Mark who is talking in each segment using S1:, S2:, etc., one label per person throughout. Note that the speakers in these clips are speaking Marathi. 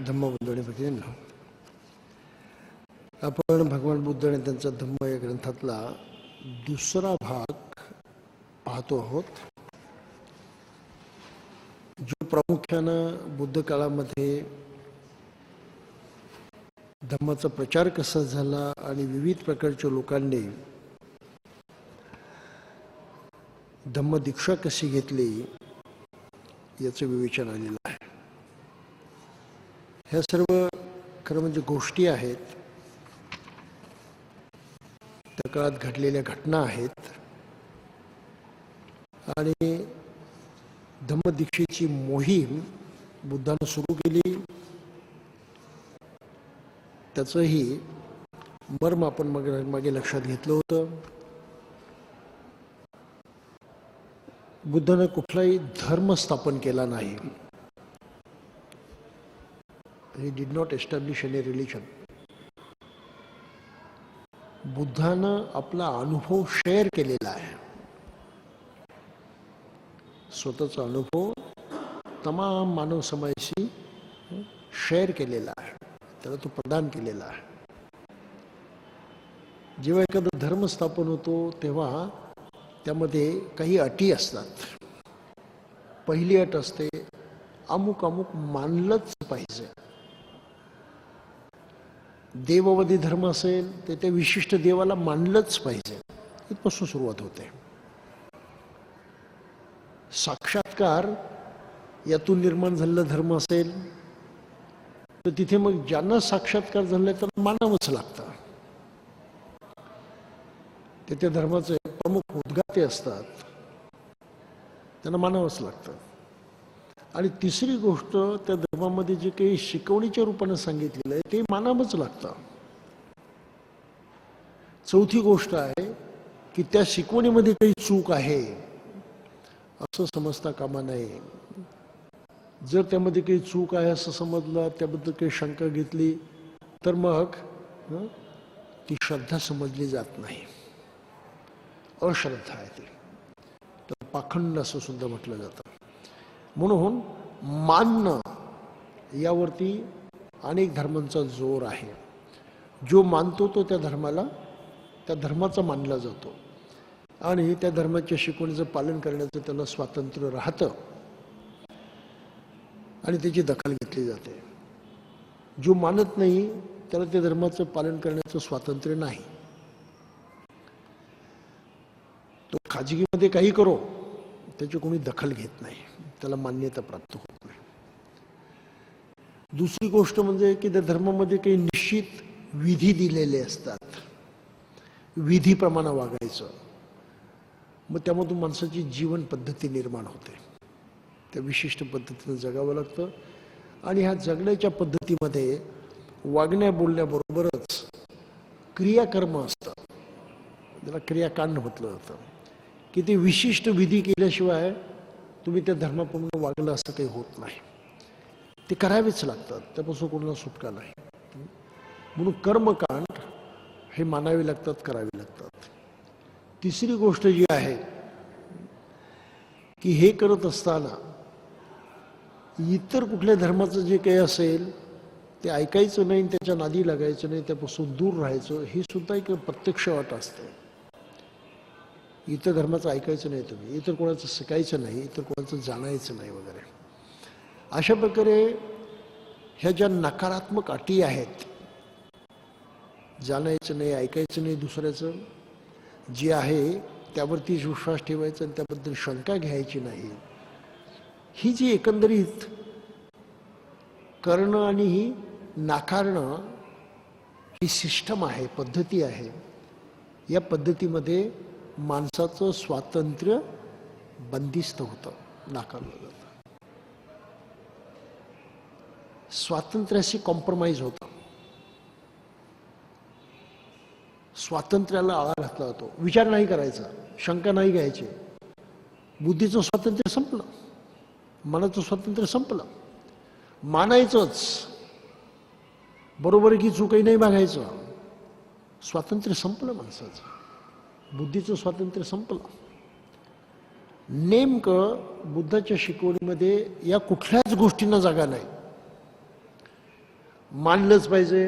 S1: धम्मबुद्ध आणि भक्तींना आपण भगवान बुद्ध आणि त्यांचा धम्म या ग्रंथातला दुसरा भाग पाहतो आहोत, जो प्रामुख्यानं बुद्ध काळामध्ये धम्माचा प्रचार कसा झाला आणि विविध प्रकारच्या लोकांनी धम्म दीक्षा कशी घेतली याचं विवेचन आलेलं आहे. ह्या सर्व खरं म्हणजे गोष्टी आहेत, त्या काळात घडलेल्या घटना आहेत आणि धम्मदीक्षेची मोहीम बुद्धानं सुरू केली. त्याचंही मर्म आपण मागे लक्षात घेतलं होतं. बुद्धानं कुठलाही धर्म स्थापन केला नाही. He did not establish any religion. बुद्धानं आपला अनुभव शेअर केलेला आहे. स्वतःचा अनुभव तमाम मानव समाजाशी शेअर केलेला आहे, त्याला तो प्रदान केलेला आहे. जेव्हा एखादा धर्म स्थापन होतो तेव्हा त्यामध्ये काही अटी असतात. पहिली अट असते, अमुक अमुक मानलंच पाहिजे. देववादी धर्म असेल तर त्या विशिष्ट देवाला मानलंच पाहिजे, इथपासून सुरुवात होते. साक्षात्कार यातून निर्माण झालेला धर्म असेल तर तिथे मग ज्यांना साक्षात्कार झाला त्यांना मानावंच लागतं. ते त्या धर्माचे प्रमुख उद्गाते असतात, त्यांना मानावंच लागतं. आणि तिसरी गोष्ट, त्या धर्मामध्ये जे काही शिकवणीच्या रूपाने सांगितलेलं आहे ते मानावंच लागतं. चौथी गोष्ट आहे की त्या शिकवणीमध्ये काही चूक आहे असं समजता कामा नये. जर त्यामध्ये काही चूक आहे असं समजलं, त्याबद्दल काही शंका घेतली तर मग ती श्रद्धा समजली जात नाही, अश्रद्धा आहे ती. तर पाखंड असं सुद्धा म्हटलं जातं. म्हणून मानणं यावरती अनेक धर्मांचा जोर आहे. जो मानतो तो त्या धर्माचा मानला जातो आणि त्या धर्माच्या शिकवणीचं पालन करण्याचं त्याला स्वातंत्र्य राहतं आणि त्याची दखल घेतली जाते. जो मानत नाही त्याला त्या धर्माचं पालन करण्याचं स्वातंत्र्य नाही. तो खाजगीमध्ये काही करो, त्याची कोणी दखल घेत नाही, त्याला मान्यता प्राप्त होत नाही. दुसरी गोष्ट म्हणजे की त्या धर्मामध्ये काही निश्चित विधी दिलेले असतात, विधीप्रमाणे वागायचं. मग त्यामधून माणसाची जीवन पद्धती निर्माण होते. त्या विशिष्ट पद्धतीनं जगावं लागतं आणि ह्या जगण्याच्या पद्धतीमध्ये वागण्या बोलण्याबरोबरच क्रियाकर्म असतं, त्याला क्रियाकांड म्हटलं जातं. की ते विशिष्ट विधी केल्याशिवाय तुम्ही त्या धर्माप्रमाणे वागलं असं काही होत नाही. ते करावेच लागतात, त्यापासून कोणाला सुटका नाही. म्हणून कर्मकांड हे मानावे लागतात, करावे लागतात. तिसरी गोष्ट जी आहे की हे करत असताना इतर कुठल्या धर्माचं जे काही असेल ते ऐकायचं नाही, त्याच्या नादी लागायचं नाही, त्यापासून दूर राहायचं. ही सुद्धा एक प्रत्यक्ष अट असते. इतर धर्माचं ऐकायचं नाही, तुम्ही इतर कोणाचं शिकायचं नाही, इतर कोणाचं जाणायचं नाही वगैरे. अशा प्रकारे ह्या ज्या नकारात्मक अटी आहेत, जाणायचं नाही, ऐकायचं नाही दुसऱ्याचं, जे आहे त्यावरती विश्वास ठेवायचा आणि त्याबद्दल शंका घ्यायची नाही, ही जी एकंदरीत करणं आणि ही नाकारणं ही सिस्टम आहे, पद्धती आहे. या पद्धतीमध्ये माणसाचं स्वातंत्र्य बंदिस्त होतं, नाकारलं जातं. स्वातंत्र्याशी कॉम्प्रोमाइज होतं, स्वातंत्र्याला आळा घातला जातो. विचार नाही करायचा, शंका नाही घ्यायची. बुद्धीचं स्वातंत्र्य संपलं, मनाचं स्वातंत्र्य संपलं. मानायचंच, बरोबर की चूकही नाही मागायचं. स्वातंत्र्य संपलं माणसाचं, बुद्धीचं स्वातंत्र्य संपलं. नेमकं बुद्धाच्या शिकवणीमध्ये या कुठल्याच गोष्टींना जागा नाही. मानलंच पाहिजे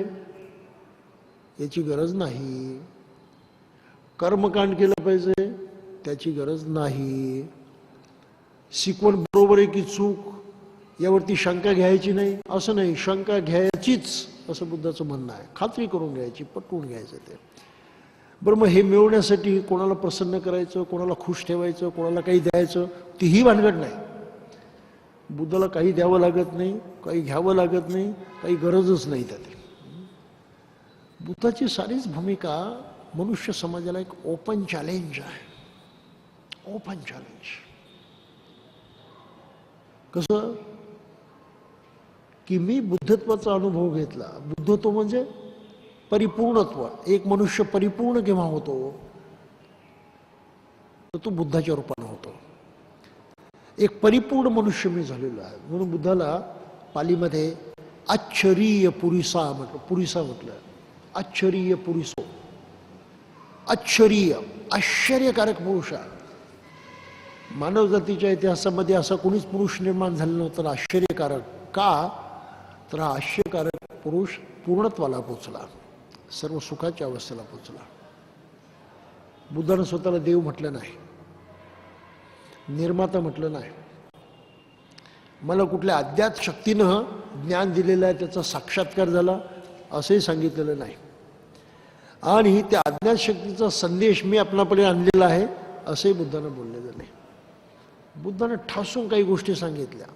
S1: याची गरज नाही, कर्मकांड केलं पाहिजे त्याची गरज नाही, शिकवण बरोबर आहे की चूक यावरती शंका घ्यायची नाही असं नाही, शंका घ्यायचीच असं बुद्धाचं म्हणणं आहे, खात्री करून घ्यायची, पटवून घ्यायचं ते. बरं मग हे मिळवण्यासाठी कोणाला प्रसन्न करायचं, कोणाला खुश ठेवायचं, कोणाला काही द्यायचं, तीही भानगड नाही. बुद्धाला काही द्यावं लागत नाही, काही घ्यावं लागत नाही, काही गरजच नाही त्यात. बुद्धाची सारीच भूमिका मनुष्य समाजाला एक ओपन चॅलेंज आहे. ओपन चॅलेंज कसं की मी बुद्धत्वाचा अनुभव घेतला. बुद्धत्व म्हणजे परिपूर्णत्व. एक मनुष्य परिपूर्ण केव्हा होतो तर तो बुद्धाच्या रूपाने होतो. एक परिपूर्ण मनुष्य मी झालेलो आहे. म्हणून बुद्धाला पालीमध्ये आश्चर्य पुरुषा म्हटलं. आश्चर्य पुरुषो, आश्चर्य, आश्चर्यकारक पुरुष आहे. मानव जातीच्या इतिहासामध्ये असा कोणीच पुरुष निर्माण झाला नव्हता आश्चर्यकारक. का तर हा आश्चर्यकारक पुरुष पूर्णत्वाला पोचला, सर्व सुखाच्या अवस्थेला पोचला. बुद्धानं स्वतःला देव म्हटलं नाही, निर्माता म्हटलं नाही, मला कुठल्या अज्ञात शक्तीनं ज्ञान दिलेलं आहे त्याचा साक्षात्कार झाला असंही सांगितलेलं नाही. आणि त्या अज्ञात शक्तीचा संदेश मी आपणापर्यंत आणलेला आहे असंही बुद्धानं बोललेलं नाही. बुद्धानं ठासून काही गोष्टी सांगितल्या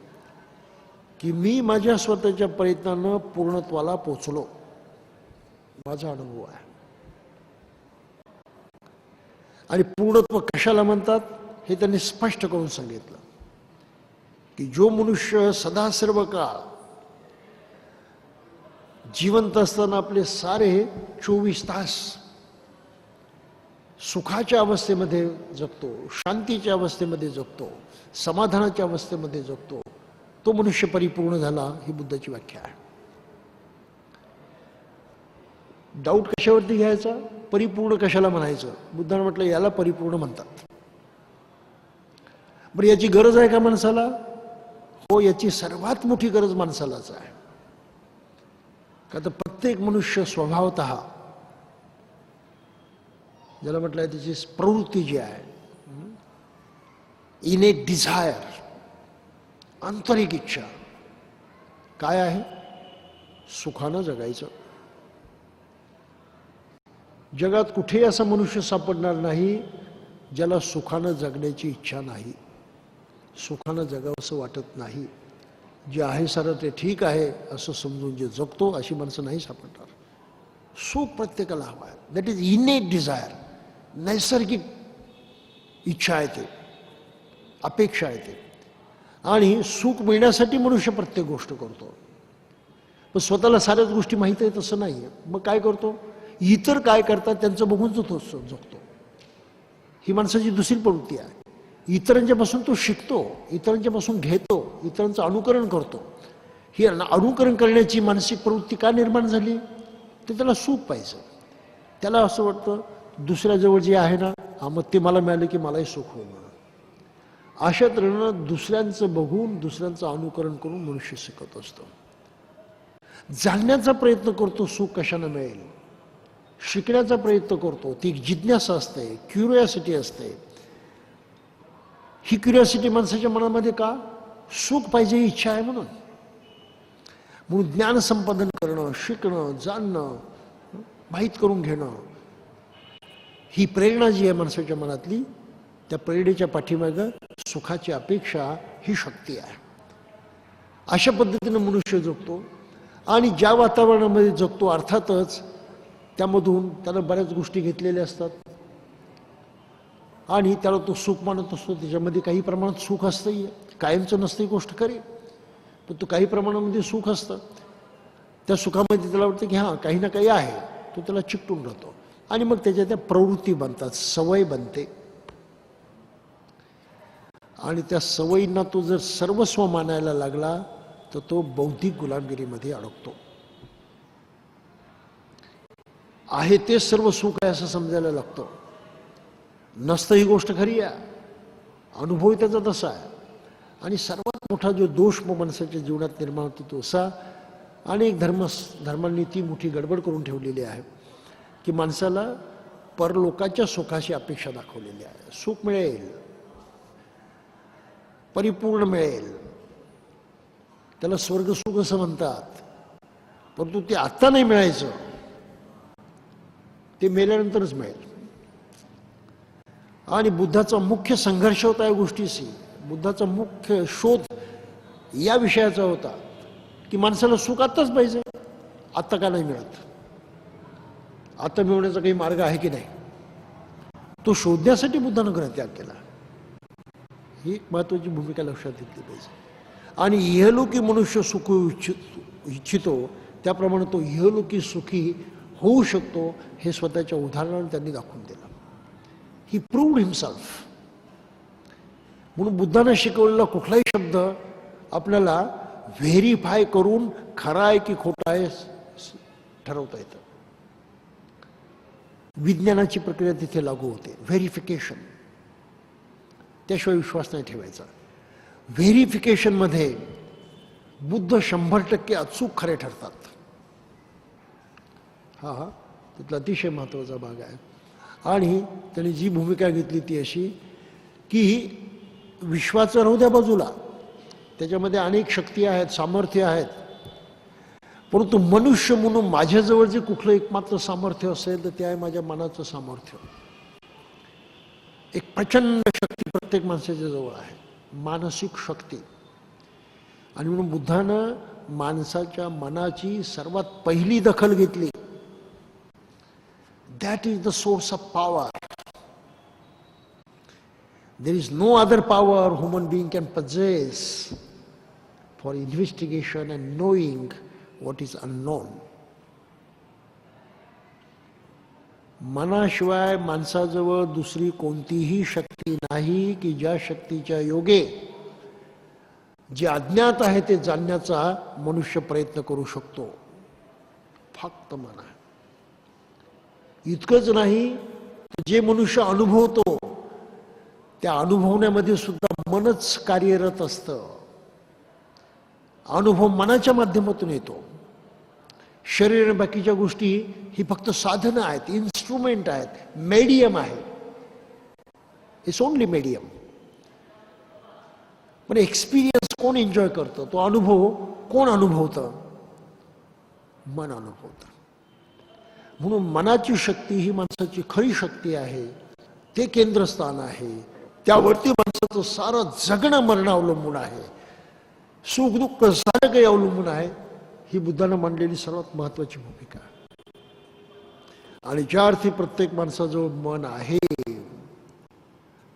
S1: की मी माझ्या स्वतःच्या प्रयत्नानं पूर्णत्वाला पोचलो, माझा अनुभव आहे. आणि पूर्णत्व कशाला म्हणतात हे त्यांनी स्पष्ट करून सांगितलं की जो मनुष्य सदा सर्व काळ जिवंत असताना आपले सारे 24 तास सुखाच्या अवस्थेमध्ये जगतो, शांतीच्या अवस्थेमध्ये जगतो, समाधानाच्या अवस्थेमध्ये जगतो, तो मनुष्य परिपूर्ण झाला, ही बुद्धाची व्याख्या आहे. डाऊट कशावरती घ्यायचा, परिपूर्ण कशाला म्हणायचं. बुद्धाने म्हटलं याला परिपूर्ण म्हणतात. बरं याची गरज आहे का माणसाला? हो, याची सर्वात मोठी गरज माणसालाच आहे. का तर प्रत्येक मनुष्य स्वभावतः ज्याला म्हटलं आहे त्याची प्रवृत्ती जी आहे, इनेट डिझायर, आंतरिक इच्छा काय आहे? सुखानं जगायचं. जगात कुठेही असा मनुष्य सापडणार नाही ज्याला सुखानं जगण्याची इच्छा नाही, सुखानं जगावंसं वाटत नाही. जे आहे सारं ते ठीक आहे असं समजून जे जगतो अशी माणसं नाही सापडणार. सुख प्रत्येकाला हवं आहे. दॅट इज इनेट डिझायर, नैसर्गिक इच्छा आहे ते, अपेक्षा आहे ते. आणि सुख मिळण्यासाठी मनुष्य प्रत्येक गोष्ट करतो. पण स्वतःला साऱ्याच गोष्टी माहीत आहेत असं नाही आहे. मग काय करतो? इतर काय करतात त्यांचं बघून तो जगतो. ही माणसाची दुसरी प्रवृत्ती आहे. इतरांच्यापासून तो शिकतो, इतरांच्यापासून घेतो, इतरांचं अनुकरण करतो. ही अनुकरण करण्याची मानसिक प्रवृत्ती का निर्माण झाली? ते त्याला सुख पाहिजे. त्याला असं वाटतं दुसऱ्याजवळ जे आहे ना, मग ते मला मिळालं की मलाही सुख होईल म्हणून. अशा तऱ्हेनं दुसऱ्यांचं बघून, दुसऱ्यांचं अनुकरण करून मनुष्य शिकत असतो. जाणण्याचा प्रयत्न करतो सुख कशानं मिळेल, शिकण्याचा प्रयत्न करतो. ती जिज्ञासा असते, क्युरिओसिटी असते. ही क्युरिओसिटी माणसाच्या मनामध्ये का? सुख पाहिजे ही इच्छा आहे म्हणून. म्हणून ज्ञान संपादन करणं, शिकणं, जाणणं, माहीत करून घेणं, ही प्रेरणा जी आहे माणसाच्या मनातली, त्या प्रेरणेच्या पाठीमागं सुखाची अपेक्षा ही शक्ती आहे. अशा पद्धतीनं मनुष्य जगतो. आणि ज्या वातावरणामध्ये जगतो अर्थातच त्यामधून त्याला बऱ्याच गोष्टी घेतलेल्या असतात आणि त्याला तो सुख मानत असतो. त्याच्यामध्ये काही प्रमाणात सुख असतंही, कायमचं नसतं ही गोष्ट खरी, पण तो काही प्रमाणामध्ये सुख असतं. त्या सुखामध्ये त्याला वाटतं की हां काही ना काही आहे, तो त्याला चिकटून राहतो. आणि मग त्याच्या त्या प्रवृत्ती बनतात, सवय बनते. आणि त्या सवयींना तो जर सर्वस्व मानायला लागला तर तो बौद्धिक गुलामगिरीमध्ये अडकतो. आहे ते सर्व सुख आहे असं समजायला लागतं. नसतं ही गोष्ट खरी आहे, अनुभव त्याचा तसा आहे. आणि सर्वात मोठा जो दोष मग माणसाच्या जीवनात निर्माण होतो तो असा अनेक धर्मांनी ती मोठी गडबड करून ठेवलेली आहे की माणसाला परलोकाच्या सुखाची अपेक्षा दाखवलेली आहे. सुख मिळेल, परिपूर्ण मिळेल, त्याला स्वर्गसुख असं म्हणतात. परंतु ते आत्ता नाही मिळायचं, ते मेल्यानंतरच मिळेल. आणि बुद्धाचा मुख्य संघर्ष होता या गोष्टीशी. बुद्धाचा मुख्य शोध या विषयाचा होता की माणसाला सुख आत्ताच पाहिजे, आत्ता का नाही मिळत, आता मिळवण्याचा काही मार्ग आहे की नाही, तो शोधण्यासाठी बुद्धानं ग्रहत्याग केला. ही एक महत्वाची भूमिका लक्षात घेतली पाहिजे. आणि इहलोकी मनुष्य सुख इच्छितो त्याप्रमाणे तो इहलोकी सुखी होऊ शकतो हे स्वतःच्या उदाहरणाने त्यांनी दाखवून दिलं. He proved himself. म्हणून बुद्धाने शिकवलेला कुठलाही शब्द आपल्याला व्हेरीफाय करून खरा आहे की खोटा आहे ठरवता येतं. विज्ञानाची प्रक्रिया तिथे लागू होते. व्हेरिफिकेशन, त्याशिवाय विश्वास नाही ठेवायचा. व्हेरिफिकेशनमध्ये बुद्ध 100% अचूक खरे ठरतात. हा तिथला अतिशय महत्त्वाचा भाग आहे. आणि त्यांनी जी भूमिका घेतली ती अशी की विश्वाचं राहू द्या बाजूला, त्याच्यामध्ये अनेक शक्ती आहेत, सामर्थ्य आहेत, परंतु मनुष्य म्हणून माझ्याजवळ जे कुठलं एकमात्र सामर्थ्य असेल तर ते आहे माझ्या मनाचं सामर्थ्य. एक प्रचंड शक्ती प्रत्येक माणसाच्या जवळ आहे, मानसिक शक्ती. आणि म्हणून बुद्धानं माणसाच्या मनाची सर्वात पहिली दखल घेतली. That is the source of power. There is no other power human being can possess for investigation and knowing what is unknown. मनाशिवाय माणसाजवळ दुसरी कोणतीही शक्ती नाही की ज्या शक्तीच्या योगे जे अज्ञात आहे ते जाणण्याचा मनुष्य प्रयत्न करू शकतो. फक्त मन आहे. इतकंच नाही, जे मनुष्य अनुभवतो त्या अनुभवण्यामध्ये सुद्धा मनच कार्यरत असतं. अनुभव मनाच्या माध्यमातून येतो. शरीर आणि बाकीच्या गोष्टी ही फक्त साधनं आहेत, इन्स्ट्रुमेंट आहेत, मीडियम आहे. It's only medium. पण एक्सपिरियन्स कोण एन्जॉय करतं, तो अनुभव कोण अनुभवतं? मन अनुभवतं. म्हणून मनाची शक्ती ही माणसाची खरी शक्ती आहे, ते केंद्रस्थान आहे. त्यावरती माणसाचं सारं जगणं मरणं अवलंबून आहे, सुख दुःख सारं काही अवलंबून आहे. ही बुद्धानं मांडलेली सर्वात महत्वाची भूमिका. आणि ज्या अर्थी प्रत्येक माणसाजवळ मन आहे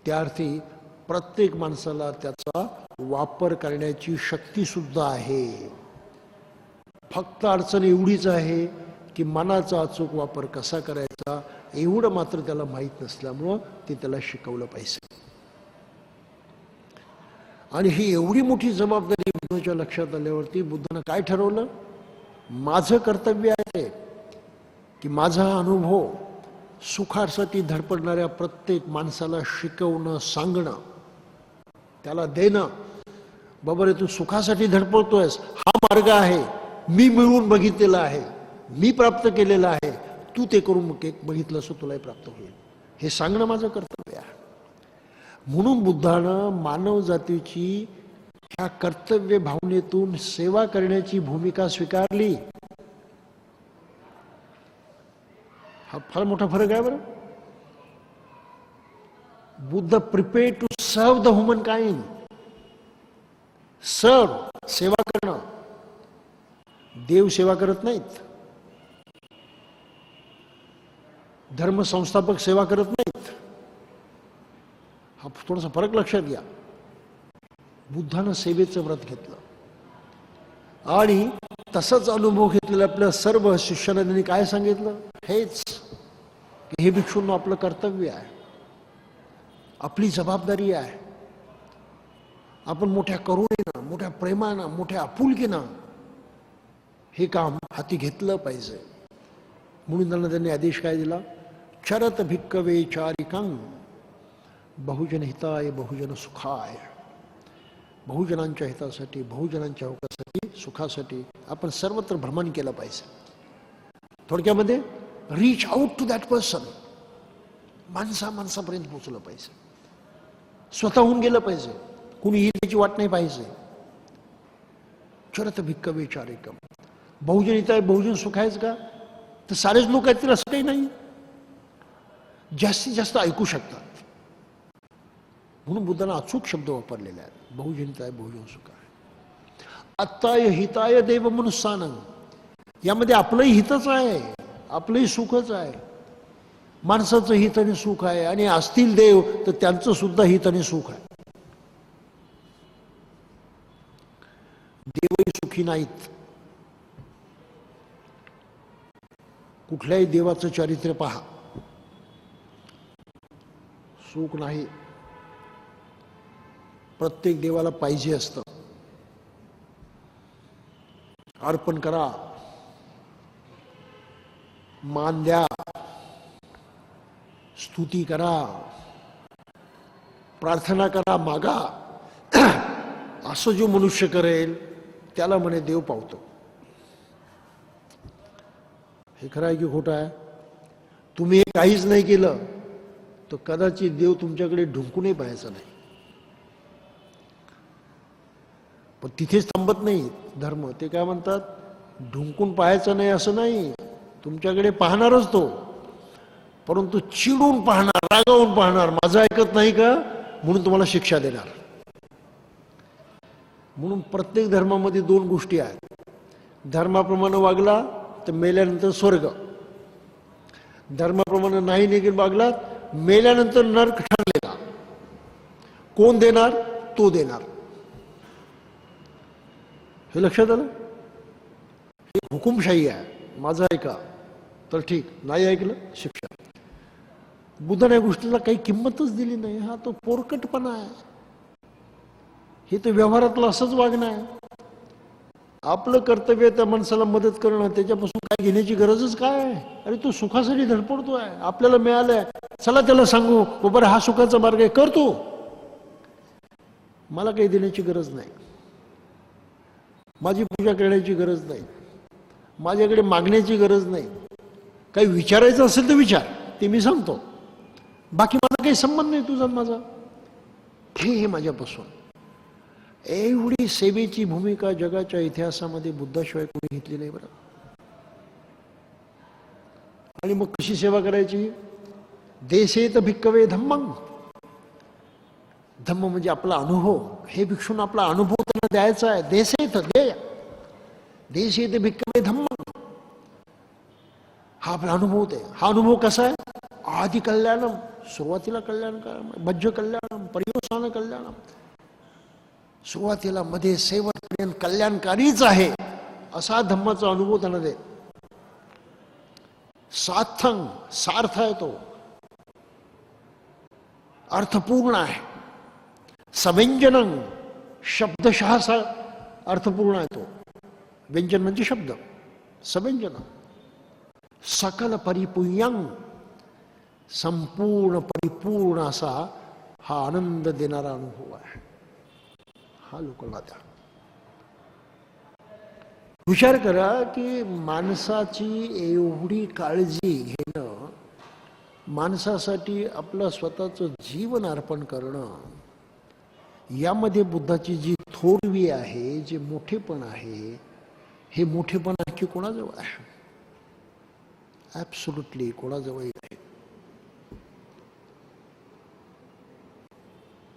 S1: त्या अर्थी प्रत्येक माणसाला त्याचा वापर करण्याची शक्ती सुद्धा आहे. फक्त अडचण एवढीच आहे की मनाचा अचूक वापर कसा करायचा एवढं मात्र त्याला माहीत नसल्यामुळं ते त्याला शिकवलं पाहिजे. आणि ही एवढी मोठी जबाबदारी बुद्धाच्या लक्षात आल्यावरती बुद्धानं काय ठरवलं? माझं कर्तव्य आहे की माझा अनुभव सुखासाठी धडपडणाऱ्या प्रत्येक माणसाला शिकवणं, सांगणं, त्याला देणं. बाबा रे, तू सुखासाठी धडपडतोयस, हा मार्ग आहे, मी मिळवून बघितलेला आहे, मी प्राप्त केलेला आहे, तू ते करून बघितलं असं तुलाही प्राप्त होईल, हे सांगणं माझं कर्तव्य आहे. म्हणून बुद्धानं मानव जातीची ह्या कर्तव्य भावनेतून सेवा करण्याची भूमिका स्वीकारली. हा फार मोठा फरक आहे बरं. Buddha prepared to serve the humankind. Serve, सेवा करणं. देव सेवा करत नाहीत, धर्म संस्थापक सेवा करत नाहीत. हा थोडासा फरक लक्षात घ्या. बुद्धानं सेवेचं व्रत घेतलं आणि तसंच अनुभव घेतलेल्या आपल्या सर्व शिष्यांना त्यांनी काय सांगितलं? हेच की हे भिक्षूंनो, आपलं कर्तव्य आहे, आपली जबाबदारी आहे. आपण मोठ्या करुणेनं, मोठ्या प्रेमानं, मोठ्या आपुलकीनं हे काम हाती घेतलं पाहिजे. म्हणून त्यांनी आदेश काय दिला? चरत भिक्कवे चारिकं बहुजन हिताय बहुजन सुखाय. बहुजनांच्या हितासाठी, बहुजनांच्या हक्कासाठी, सुखासाठी आपण सर्वत्र भ्रमण केलं पाहिजे. थोडक्यामध्ये reach out to that person, माणसापर्यंत पोहोचलं पाहिजे, स्वतःहून गेलं पाहिजे, कुणी येण्याची वाट नाही पाहिजे. चरत भिक्कवे चारिकम, बहुजन हित आहे, बहुजन सुख आहेच का? तर सारेच लोक आहेत असं काही नाही, जास्तीत जास्त ऐकू शकतात. म्हणून बुद्धांना अचूक शब्द वापरलेले आहेत, बहुजन हित आहे, बहुजन सुख आहे. अत्ताय हिताय देव मनुष्यानं, यामध्ये आपलंही हितच आहे, आपलंही सुखच आहे. माणसाचं हित आणि सुख आहे, आणि असतील देव तर त्यांचं सुद्धा हित आणि सुख आहे. देवही सुखी नाहीत. कुठल्याही देवाचं चारित्र्य पहा, सुख नाही. प्रत्येक देवाला पाहिजे असतं. अर्पण करा, मान द्या, स्तुती करा, प्रार्थना करा, मागा. असं जो मनुष्य करेल त्याला म्हणे देव पावतो. हे खरं आहे की खोटं आहे? तुम्ही हे काहीच नाही केलं तर कदाचित देव तुमच्याकडे ढुंकूनही पाहायचा नाही. पण तिथेच थांबत नाही धर्म. ते काय म्हणतात, ढुंकून पाहायचं नाही असं नाही, तुमच्याकडे पाहणारच तो, परंतु चिडून पाहणार, रागावून पाहणार. माझं ऐकत नाही का म्हणून तुम्हाला शिक्षा देणार. म्हणून प्रत्येक धर्मामध्ये दोन गोष्टी आहेत. धर्माप्रमाणे वागला तर मेल्यानंतर स्वर्ग, धर्माप्रमाणे नाही निघून वागलात मेल्यानंतर नरक ठरलेला. कोण देणार? तो देणार. हे लक्षात आलं? ही हुकुमशाही आहे. माझं ऐका तर ठीक, नाही ऐकलं शिक्षा. बुद्धाने या गोष्टीला काही किंमतच दिली नाही. हा तो पोरकटपणा आहे. हे तर व्यवहारातलं असंच वागणं आहे. आपलं कर्तव्य त्या माणसाला मदत करणं, त्याच्यापासून काय घेण्याची गरजच काय आहे? अरे तो सुखासाठी धडपडतोय, आपल्याला मिळालंय, चला त्याला सांगू बाबा हा सुखाचा मार्ग आहे, करतो. मला काही देण्याची गरज नाही, माझी पूजा करण्याची गरज नाही, माझ्याकडे मागण्याची गरज नाही. काही विचारायचं असेल तर विचार, ते मी सांगतो. बाकी मला काही संबंध नाही तुझा माझा. हे माझ्यापासून. एवढी सेवेची भूमिका जगाच्या इतिहासामध्ये बुद्धाशिवाय कोणी घेतली नाही बरं. आणि मग कशी सेवा करायची? देशेत भिक्कवे धम्मं. धम्म म्हणजे आपला अनुभव. हे भिक्षून आपला अनुभव त्यांना द्यायचा आहे. देशेत देय, देशेत भिक्कवे धम्मं. हा आपला अनुभव आहे. हा अनुभव कसा आहे? आदि कल्याणम, सुरुवातीला कल्याणकारम, मध्य कल्याणम, पर्यवसान कल्याणम. सुरुवातीला मध्ये शेवटपर्यंत कल्याणकारीच आहे, असा धम्माचा अनुभव त्यांना दे. सार्थंग, सार्थ आहे तो, अर्थपूर्ण आहे. सव्यंजनं, शब्दशः अर्थपूर्ण आहे तो. व्यंजन म्हणजे शब्द. सव्यंजन. सकल परिपूयं, संपूर्ण परिपूर्ण असा हा आनंद देणारा अनुभव आहे. हा लोकांना द्या. विचार करा की माणसाची एवढी काळजी घेणं, माणसासाठी आपलं स्वतःचं जीवन अर्पण करणं, यामध्ये बुद्धाची जी थोरवी आहे, जे मोठेपण आहे, हे मोठेपण आणखी कोणाजवळ आहे? ॲब्सोल्युटली कोणाजवळ नाही.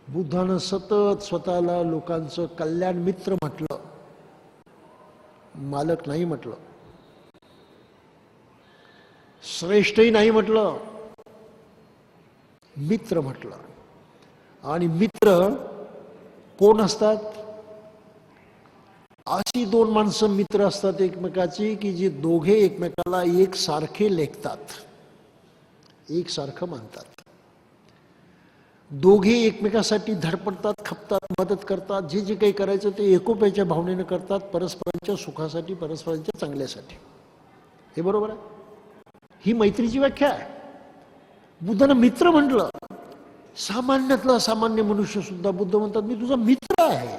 S1: बुद्धानं सतत स्वतःला लोकांचं कल्याण मित्र म्हटलं, मालक नाही म्हटलं, श्रेष्ठही नाही म्हटलं, मित्र म्हटलं. आणि मित्र कोण असतात? अशी दोन माणसं मित्र असतात एकमेकाची की जी दोघे एकमेकाला एकसारखे लेखतात, एकसारखं मानतात. दोघे एकमेकासाठी धडपडतात, खपतात, मदत करतात. जे जे काही करायचं ते एकोप्याच्या भावनेनं करतात, परस्परांच्या सुखासाठी, परस्परांच्या चांगल्यासाठी. हे बरोबर आहे? ही मैत्रीची व्याख्या आहे. बुद्धानं मित्र म्हटलं. सामान्यातला सामान्य मनुष्य सुद्धा बुद्ध म्हणतात मी तुझा मित्र आहे.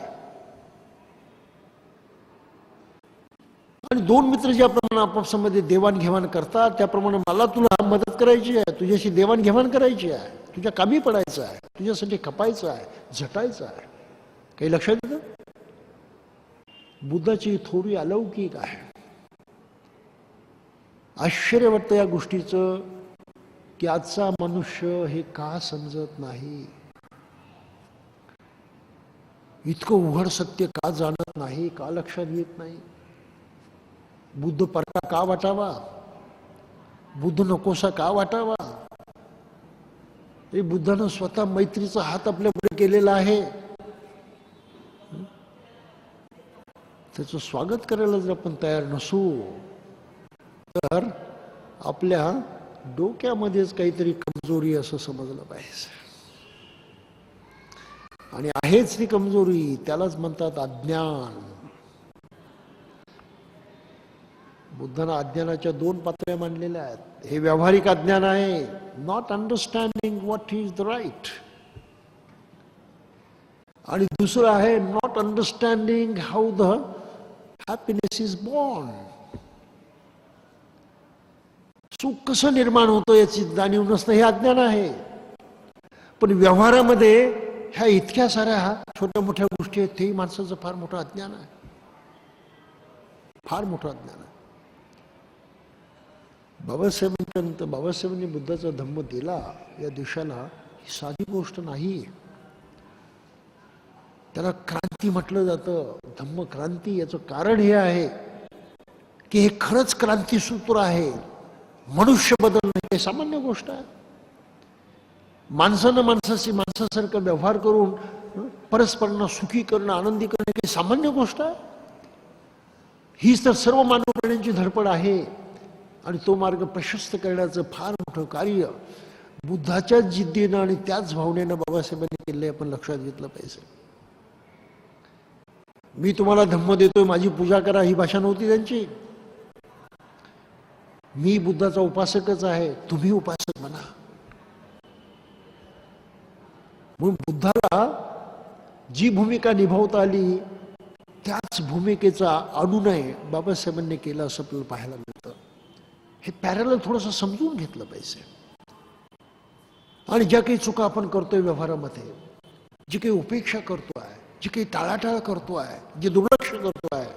S1: आणि दोन मित्र ज्याप्रमाणे आपापसामध्ये देवाणघेवाण करतात त्याप्रमाणे मला तुला मदत करायची आहे, तुझ्याशी देवाणघेवाण करायची आहे, तुझ्या कामी पडायचं आहे, तुझ्यासाठी खपायचं आहे, झटायचं आहे. काही लक्षात येतं? बुद्धाची थोडी अलौकिक आहे. आश्चर्य वाटतं या गोष्टीचं की आजचा मनुष्य हे का समजत नाही, इतकं उघड सत्य का जाणत नाही, का लक्षात येत नाही. बुद्ध परका का वाटावा, बुद्ध नकोसा का वाटावा. हे बुद्धानं स्वतः मैत्रीचा हात आपल्या पुढे केलेला आहे. त्याचं स्वागत करायला जर आपण तयार नसू तर आपल्या डोक्यामध्येच काहीतरी कमजोरी असं समजलं पाहिजे. आणि आहेच ती कमजोरी, त्यालाच म्हणतात अज्ञान. बुद्धानं अज्ञानाच्या दोन पातळ्या मांडलेल्या आहेत. हे व्यावहारिक अज्ञान आहे, not understanding what is the right. आणि दुसरं आहे not understanding how the happiness is born. सुख कसं निर्माण होतं याची जाणीव नसणं हे अज्ञान आहे. पण व्यवहारामध्ये ह्या इतक्या साऱ्या छोट्या मोठ्या गोष्टी आहेत, तेही माणसाचं फार मोठं अज्ञान आहे, फार मोठं अज्ञान आहे. बाबासाहेबांनी बुद्धाचा धम्म दिला या देशाला, ही साधी गोष्ट नाही. त्याला क्रांती म्हटलं जातं, धम्म क्रांती. याचं कारण हे आहे की हे खरंच क्रांतीसूत्र आहे. मनुष्य बदलणं हे सामान्य गोष्ट आहे. माणसानं माणसाशी माणसासारखं व्यवहार करून परस्परांना सुखी करणं, आनंदी करणं काही सामान्य गोष्ट आहे. हीच तर सर्व मानव प्राण्यांची धडपड आहे. आणि तो मार्ग प्रशस्त करण्याचं फार मोठं कार्य बुद्धाच्याच जिद्दीनं आणि त्याच भावनेनं बाबासाहेबांनी केले, आपण लक्षात घेतलं पाहिजे. मी तुम्हाला धम्म देतोय, माझी पूजा करा, ही भाषा नव्हती त्यांची. मी बुद्धाचा उपासकच आहे, तुम्ही उपासक म्हणा. म्हणून बुद्धाला जी भूमिका निभावता आली त्याच भूमिकेचा अनुनय बाबासाहेबांनी केला असं आपल्याला पाहायला मिळतं. हे पॅरलल थोडंसं समजून घेतलं पाहिजे. आणि ज्या काही चुका आपण करतोय व्यवहारामध्ये, जी काही उपेक्षा करतो आहे, जी काही टाळाटाळ करतो आहे, जे दुर्लक्ष करतो आहे,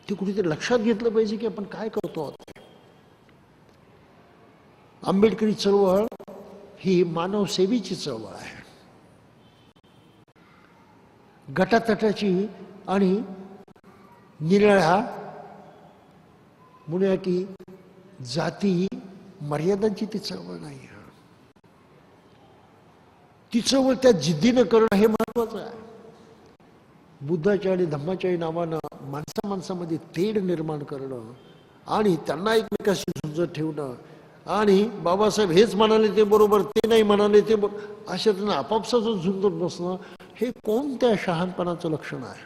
S1: ते कुठेतरी लक्षात घेतलं पाहिजे की आपण काय करतो आहोत. आंबेडकरी चळवळ ही मानवसेवेची चळवळ आहे. गटातटाची आणि निराळ्या म्हणूया की जाती मर्यादांची ती चळवळ नाही. ती चळवळ त्या जिद्दीनं करणं हे महत्वाचं आहे. बुद्धाच्या आणि धम्माच्याही नावानं माणसामध्ये तेढ निर्माण करणं आणि त्यांना एकमेकाशी झुंजत ठेवणं आणि बाबासाहेब हेच म्हणाले ते बरोबर, ते नाही म्हणाले ते बरोबर, अशा त्यांना आपापसाच झुंजत बसणं हे कोणत्या शहाणपणाचं लक्षण आहे?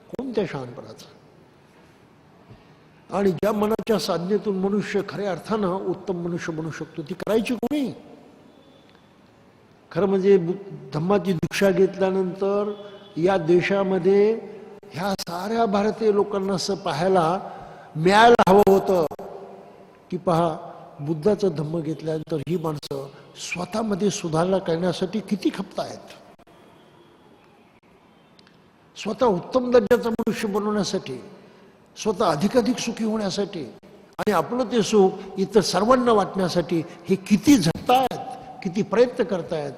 S1: कोणत्या शहाणपणाचं? आणि ज्या मनाच्या साधनेतून मनुष्य खऱ्या अर्थानं उत्तम मनुष्य बनू शकतो ती करायची कोणी? खरं म्हणजे धम्माची दीक्षा घेतल्यानंतर या देशामध्ये ह्या साऱ्या भारतीय लोकांना असं पाहायला मिळायला हवं होतं की पहा, बुद्धाचं धम्म घेतल्यानंतर ही माणसं स्वतःमध्ये सुधारणा करण्यासाठी किती खपतायत, स्वतः उत्तम दर्जाचा मनुष्य बनवण्यासाठी, स्वतः अधिकाधिक सुखी होण्यासाठी आणि आपलं ते सुख इतर सर्वांना वाटण्यासाठी हे किती झटतायत, किती प्रयत्न करतायत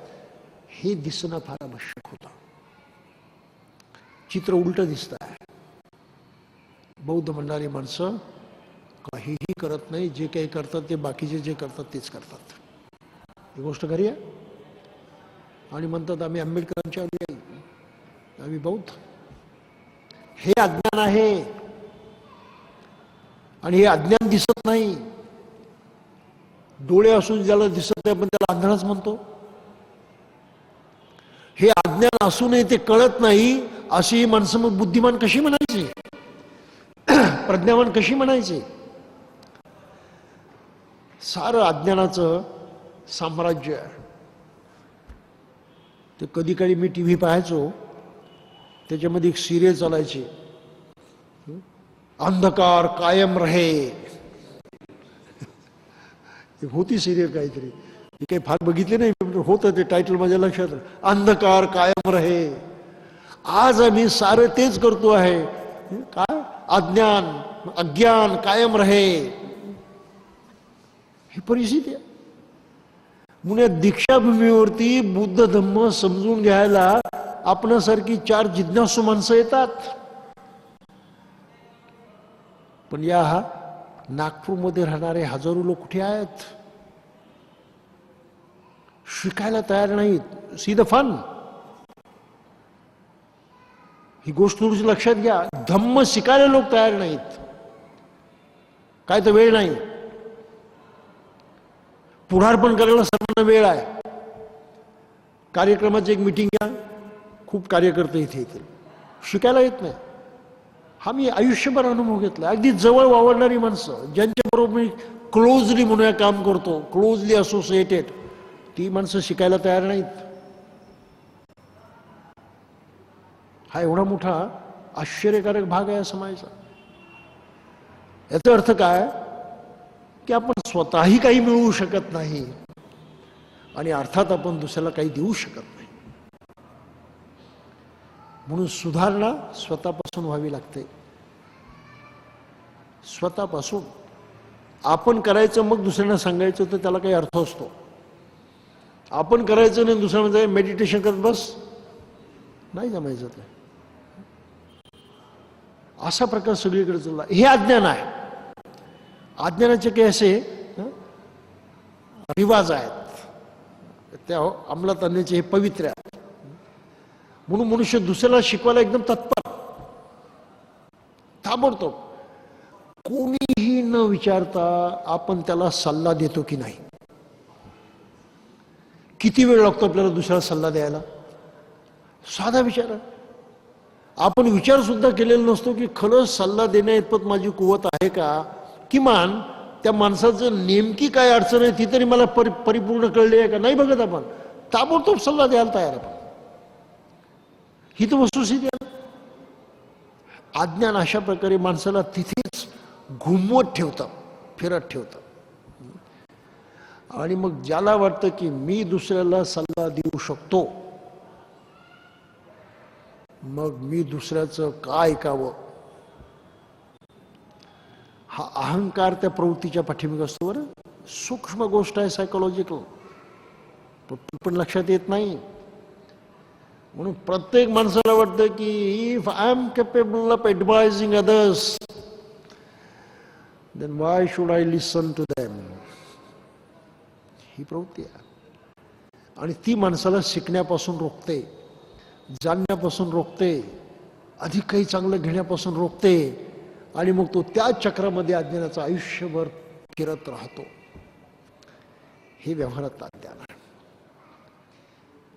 S1: हे दिसणं फार आवश्यक होतं. चित्र उलट दिसत आहे. बौद्ध म्हणणारी माणसं काहीही करत नाही, जे काही करतात ते बाकीचे जे करतात तेच करतात. ही गोष्ट खरी आहे. आणि म्हणतात आम्ही आंबेडकरांचे अनुयायी, आम्ही बौद्ध. हे अज्ञान आहे आणि हे अज्ञान दिसत नाही. डोळे असून ज्याला दिसत नाही आपण त्याला आंधळाच म्हणतो. हे अज्ञान असूनही ते कळत नाही अशी ही माणसं मग बुद्धिमान कशी म्हणायची, प्रज्ञावान कशी म्हणायची? सारं अज्ञानाचं साम्राज्य आहे. ते कधी कधी मी टीव्ही पाहायचो, त्याच्यामध्ये एक सिरियल चालायची, अंधकार कायम रहे. होती सिरियल काहीतरी, मी काही फार बघितले नाही, होतं ते टायटल माझ्या लक्षात. अंधकार कायम रहे. आज आम्ही सारं तेच करतो आहे. काय अज्ञान कायम रहे, ही परिस्थिती आहे. म्हणून दीक्षाभूमीवरती बुद्ध धम्म समजून घ्यायला आपल्यासारखी 4 जिज्ञासू माणसं येतात. पण या नागपूरमध्ये राहणारे हजारो लोक कुठे आहेत? शिकायला तयार नाहीत. See the fun. ही गोष्ट तुमच्या लक्षात घ्या. धम्म शिकायला लोक तयार नाहीत. काय तर वेळ नाही. पुढारपण करायला सर्वांना वेळ आहे. कार्यक्रमाची एक मिटिंग घ्या, खूप कार्यकर्ते इथे येतील. शिकायला येत नाही. हा मी आयुष्यभर अनुभव घेतला. अगदी जवळ वावरणारी माणसं, ज्यांच्याबरोबर मी क्लोजली म्हणूया काम करतो, क्लोजली असोसिएटेड, ती माणसं शिकायला तयार नाहीत. हा एवढा मोठा आश्चर्यकारक भाग आहे समाजाचा. याचा अर्थ काय की आपण स्वतःही काही मिळवू शकत नाही आणि अर्थात आपण दुसऱ्याला काही देऊ शकत नाही. म्हणून सुधारणा स्वतःपासून व्हावी लागते. स्वतःपासून आपण करायचं, मग दुसऱ्यांना सांगायचं, तर त्याला काही अर्थ असतो. आपण करायचं नाही, दुसऱ्या म्हणजे मेडिटेशन करत बस, नाही जमायचं. ते असा प्रकार सगळीकडे चालला. हे अज्ञान आहे. अज्ञानाचे काही असे रिवाज आहेत, त्या अंमलात आणण्याचे हे पवित्र आहेत. म्हणून मनुष्य दुसऱ्याला शिकवायला एकदम तत्पर, ताबडतोब, कोणीही न विचारता आपण त्याला सल्ला देतो की नाही. किती वेळ लागतो आपल्याला दुसऱ्याला सल्ला द्यायला? साधा विचार आहे. आपण विचार सुद्धा केलेला नसतो की खरंच सल्ला देण्याइतपत माझी कुवत आहे का. किमान त्या माणसाचं नेमकी काय अडचण आहे ती तरी मला परिपूर्ण कळली आहे का, नाही बघत आपण. ताबडतोब सल्ला द्यायला तयार आहे. ही तर वस्तुस्थिती आहे. अज्ञान अशा प्रकारे माणसाला तिथेच घुमवत ठेवतं, फिरत ठेवतं. आणि मग ज्याला वाटतं की मी दुसऱ्याला सल्ला देऊ शकतो, मग मी दुसऱ्याचं काय ऐकावं, हा अहंकार त्या प्रवृत्तीच्या पाठीमागे असतो. बरं, सूक्ष्म गोष्ट आहे, सायकोलॉजिकल, पण लक्षात येत नाही. म्हणून प्रत्येक माणसाला वाटतं की if I am capable of advising others, then why should I listen to them. ही प्रवृत्ती आहे. आणि ती माणसाला शिकण्यापासून रोखते, जाणण्यापासून रोखते, अधिक काही चांगलं घेण्यापासून रोखते. आणि मग तो त्या चक्रामध्ये अज्ञानाचं आयुष्यभर फिरत राहतो. हे व्यवहारात अज्ञान आहे.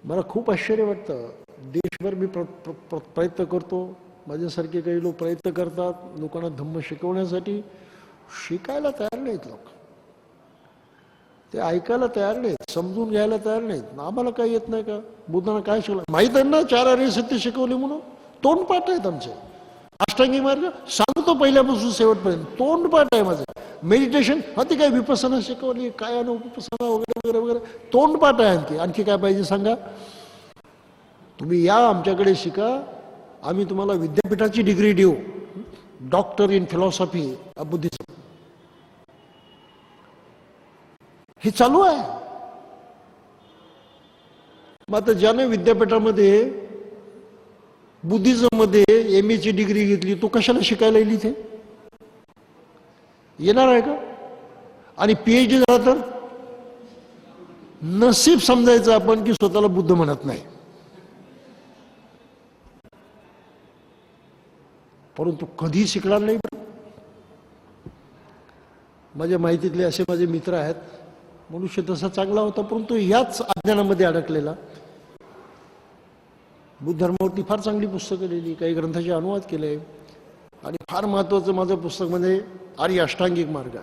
S1: मला खूप आश्चर्य वाटतं. देशभर मी प्रयत्न करतो, माझ्यासारखे काही लोक प्रयत्न करतात लोकांना धम्म शिकवण्यासाठी. शिकायला तयार नाहीत लोक. ते ऐकायला तयार नाहीत, समजून घ्यायला तयार नाहीत. आम्हाला काय येत नाही का? बुद्धांना काय शिकवलं माहीत आहे ना? 4 आर्य सत्य शिकवले म्हणून. तोंडपाठ आहेत आमचे. अष्टांगी मार्ग सांगतो पहिल्यापासून शेवटपर्यंत, तोंडपाठ आहे माझं. मेडिटेशन ते काय विपसना शिकवली, काय उपसना वगैरे वगैरे वगैरे, तोंडपाठ आहे. आणखी काय पाहिजे सांगा? तुम्ही या आमच्याकडे शिका, आम्ही तुम्हाला विद्यापीठाची डिग्री देऊ, doctor in philosophy of Buddhism. हे चालू आहे. मग आता ज्याने विद्यापीठामध्ये बुद्धिझम मध्ये MA ची डिग्री घेतली, तो कशाला शिकायला येईल इथे? येणार आहे का? आणि PhD झाला तर नसीब समजायचं आपण की स्वतःला बुद्ध म्हणत नाही. परंतु कधी शिकणार नाही. माझ्या माहितीतले असे माझे मित्र आहेत, मनुष्य तसा चांगला होता परंतु याच अज्ञानामध्ये अडकलेला. बुद्ध धर्मावरती फार चांगली पुस्तकं लिहिली, काही ग्रंथाचे अनुवाद केले. आणि फार महत्त्वाचं माझं पुस्तक म्हणजे आर्य अष्टांगिक मार्ग.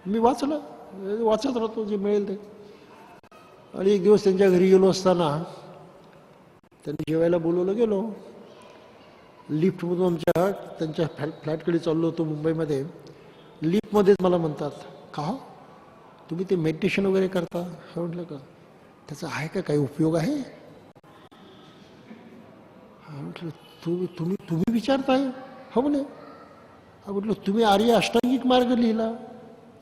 S1: मी वाचत राहतो जे मिळेल ते. आणि एक दिवस त्यांच्या घरी गेलो असताना त्यांनी जेवायला बोलवलं. गेलो लिफ्टमधून आमच्या त्यांच्या फ्लॅटकडे चाललो होतो मुंबईमध्ये. लिफ्टमध्येच मला म्हणतात, का हो तुम्ही ते मेडिटेशन वगैरे करता? हे म्हटलं का त्याचा आहे का काही उपयोग आहे? हा म्हटलं तुम्ही तुम्ही तुम्ही विचारताय? हो म्हणे. हा म्हटलं तुम्ही आर्य अष्टांगिक मार्ग लिहिला,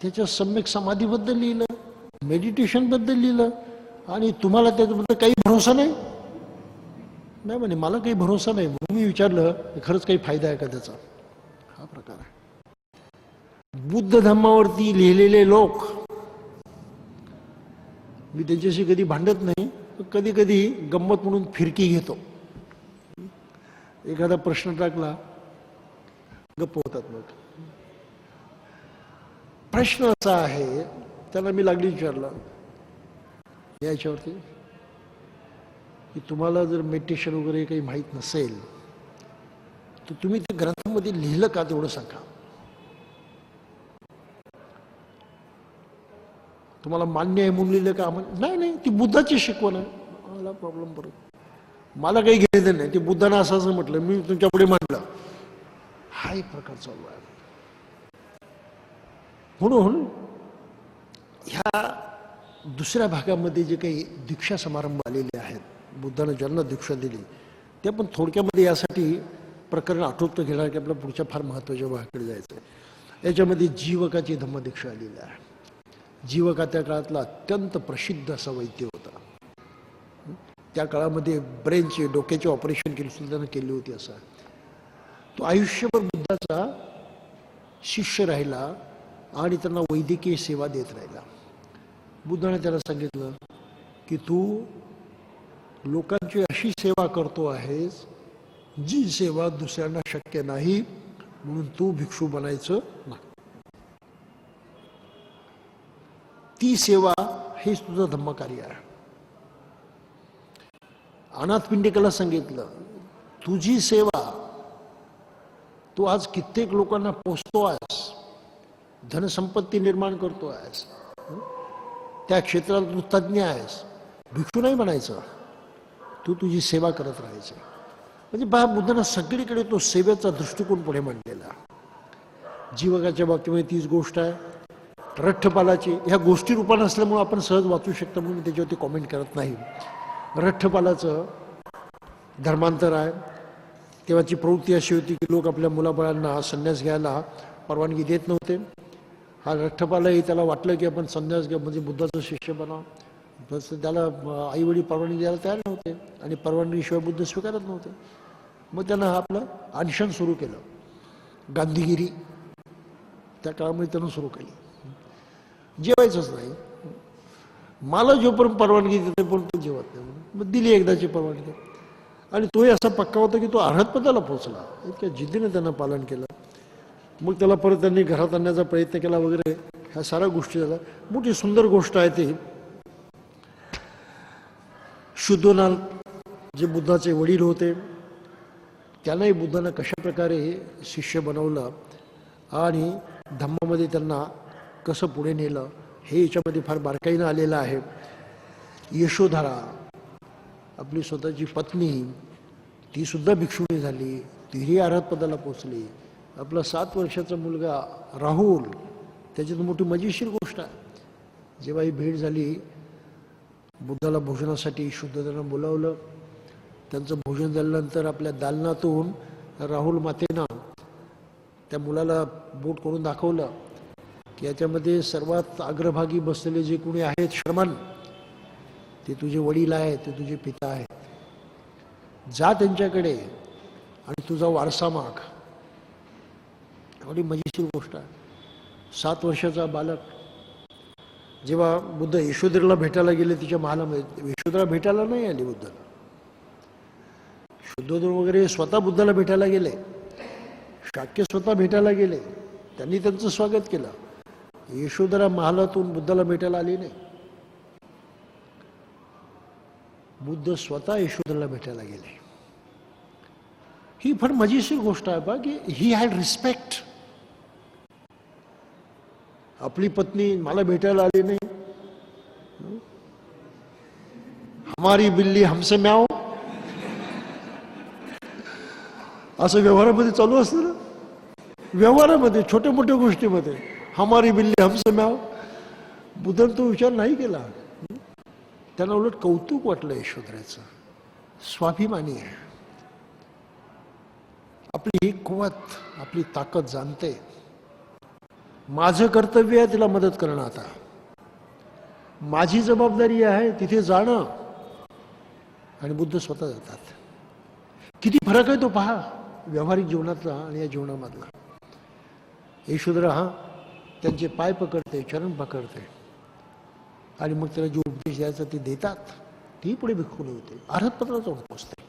S1: त्याच्या सम्यक समाधीबद्दल लिहिलं, मेडिटेशनबद्दल लिहिलं, आणि तुम्हाला त्याच्याबद्दल काही भरोसा नाही? नाही म्हणे मला काही भरोसा नाही. म्हणून मी विचारलं खरंच काही फायदा आहे का त्याचा? हा प्रकार आहे. बुद्ध धम्मावरती लिहिलेले लोक, मी त्यांच्याशी कधी भांडत नाही, कधी कधी गंमत म्हणून फिरकी घेतो. एखादा प्रश्न टाकला गप्प होतात. मग प्रश्न असा आहे, त्याला मी लागली विचारलं याच्यावरती की तुम्हाला जर मेडिटेशन वगैरे काही माहीत नसेल तर तुम्ही ते ग्रंथामध्ये लिहिलं का तेवढं सांगा. तुम्हाला मान्य आहे म्हणून लिहिलं का? नाही नाही, ती बुद्धाची शिकवण आहे. मला प्रॉब्लेम पडतो, मला काही घ्यायचं नाही. ते बुद्धानं असं असं म्हटलं, मी तुमच्या पुढे मांडलं. हा एक प्रकार चालू आहे. म्हणून ह्या दुसऱ्या भागामध्ये जे काही दीक्षा समारंभ आलेले आहेत, बुद्धानं ज्यांना दीक्षा दिली, ते आपण थोडक्यामध्ये यासाठी प्रकरण आठवतं घेणार की आपल्या पुढच्या फार महत्त्वाच्या भागाकडे जायचं आहे. याच्यामध्ये जीवकाची धम्मदीक्षा आलेली आहे. जीवका त्या काळातला अत्यंत प्रसिद्ध असा वैद्य होता. त्या काळामध्ये ब्रेनचे डोक्याचे ऑपरेशन केली सुद्धा त्यानं केली होती. असा तो आयुष्यभर बुद्धाचा शिष्य राहिला आणि त्यांना वैद्यकीय सेवा देत राहिला. बुद्धाने त्याला सांगितलं की तू लोकांची अशी सेवा करतो आहेस जी सेवा दुसऱ्यांना शक्य नाही, म्हणून तू भिक्षू बनायचं नाही. ती सेवा हेच तुझं धम्मकार्य आहे. अनाथपिंडिकाला सांगितलं तुझी सेवा, तू आज कित्येक लोकांना पोचतो आहेस, धनसंपत्ती निर्माण करतो आहेस, त्या क्षेत्रात तू तज्ज्ञ आहेस, भिक्षू नाही बनायचं, तू तुझी सेवा करत राहायची. म्हणजे बुद्धांना सगळीकडे तो सेवेचा दृष्टिकोन पुढे मांडलेला. जीवकाच्या बाबतीमध्ये तीच गोष्ट आहे. रठ्ठपालाची ह्या गोष्टी रूपानं असल्यामुळे आपण सहज वाचू शकतो म्हणून त्याच्यावरती कॉमेंट करत नाही. रठ्ठपालाचं धर्मांतर आहे. तेव्हाची प्रवृत्ती अशी होती की लोक आपल्या मुलाबाळांना संन्यास घ्यायला परवानगी देत नव्हते. हा रठ्ठपालाही त्याला वाटलं की आपण संन्यास घ्या म्हणजे बुद्धाचं शिष्य बनावं, बस त्याला आईवडील परवानगी द्यायला तयार नव्हते आणि परवानगीशिवाय बुद्ध स्वीकारत नव्हते. मग त्यानं आपलं अनशन सुरू केलं. गांधीगिरी त्या काळामध्ये त्यानं सुरू केली. जेवायचंच नाही, मला जोपर्यंत परवानगी देते पण तो जेवत नाही म्हणून. मग दिली एकदाची परवानगी आणि तोही असा पक्का होता की तो अर्हतपदाला पोहोचला. इतक्या जिद्दीने त्यानं पालन केलं. मग त्याला परत त्यांनी घरात आणण्याचा प्रयत्न केला वगैरे, ह्या साऱ्या गोष्टी झाल्या. मोठी सुंदर गोष्ट आहे ती. शुद्धोनाल जे बुद्धाचे वडील होते त्यांनाही बुद्धानं कशा प्रकारे शिष्य बनवलं आणि धम्मामध्ये त्यांना कसं पुढे नेलं हे याच्यामध्ये फार बारकाईनं आलेलं आहे. यशोधरा आपली स्वतःची पत्नी, ती सुद्धा भिक्षुणी झाली, तीही अर्हतपदाला पोचली. आपला 7 वर्षाचा मुलगा राहुल, त्याची तर मोठी मजेशीर गोष्ट आहे. जेव्हा ही भेट झाली, बुद्धाला भोजनासाठी शुद्धोधनानं बोलावलं. त्यांचं भोजन झाल्यानंतर आपल्या दालनातून राहुल मातेनं त्या मुलाला बोट करून दाखवलं की याच्यामध्ये सर्वात अग्रभागी बसलेले जे कोणी आहेत शर्मन, ते तुझे वडील आहेत, ते तुझे पिता आहेत. जा त्यांच्याकडे आणि तुझा वारसा माग. एवढी मजेशीर गोष्ट आहे. 7 वर्षाचा बालक जेव्हा बुद्ध यशोधरेला भेटायला गेले तिच्या महालामध्ये, यशोधरा भेटायला नाही आली बुद्धाला. शुद्धोधन वगैरे स्वतः बुद्धाला भेटायला गेले, शाक्य स्वतः भेटायला गेले, त्यांनी त्यांचं स्वागत केलं. यशोधरा महालातून बुद्धाला भेटायला आली नाही. बुद्ध स्वतः यशोधराला भेटायला गेले. ही फार मजेशीर गोष्ट आहे बा की ही हॅड रिस्पेक्ट. आपली पत्नी मला भेटायला आली नाही, हमारी बिल्ली हमसे म्याओ. असं व्यवहारामध्ये चालू असतं ना, व्यवहारामध्ये छोट्या मोठ्या गोष्टीमध्ये हमारी बिल्ली हमसे म्याव. बुद्धांनी तो विचार नाही केला. त्यांना उलट कौतुक वाटलं यशोधरेचं. स्वाभिमानी आहे, आपली ही कुवत, आपली ताकद जाणते. माझं कर्तव्य आहे तिला मदत करणं. आता माझी जबाबदारी आहे तिथे जाणं. आणि बुद्ध स्वतः जातात. किती फरक आहे तो पहा व्यावहारिक जीवनातला आणि या जीवनामधला. यशोधरा हा त्यांचे पाय पकडते, चरण पकडते आणि मग त्याला जो उपदेश द्यायचा ते देतात. ती पुढे भिक्खुनी होते, अर्हतपत्राला जाऊन पोचते.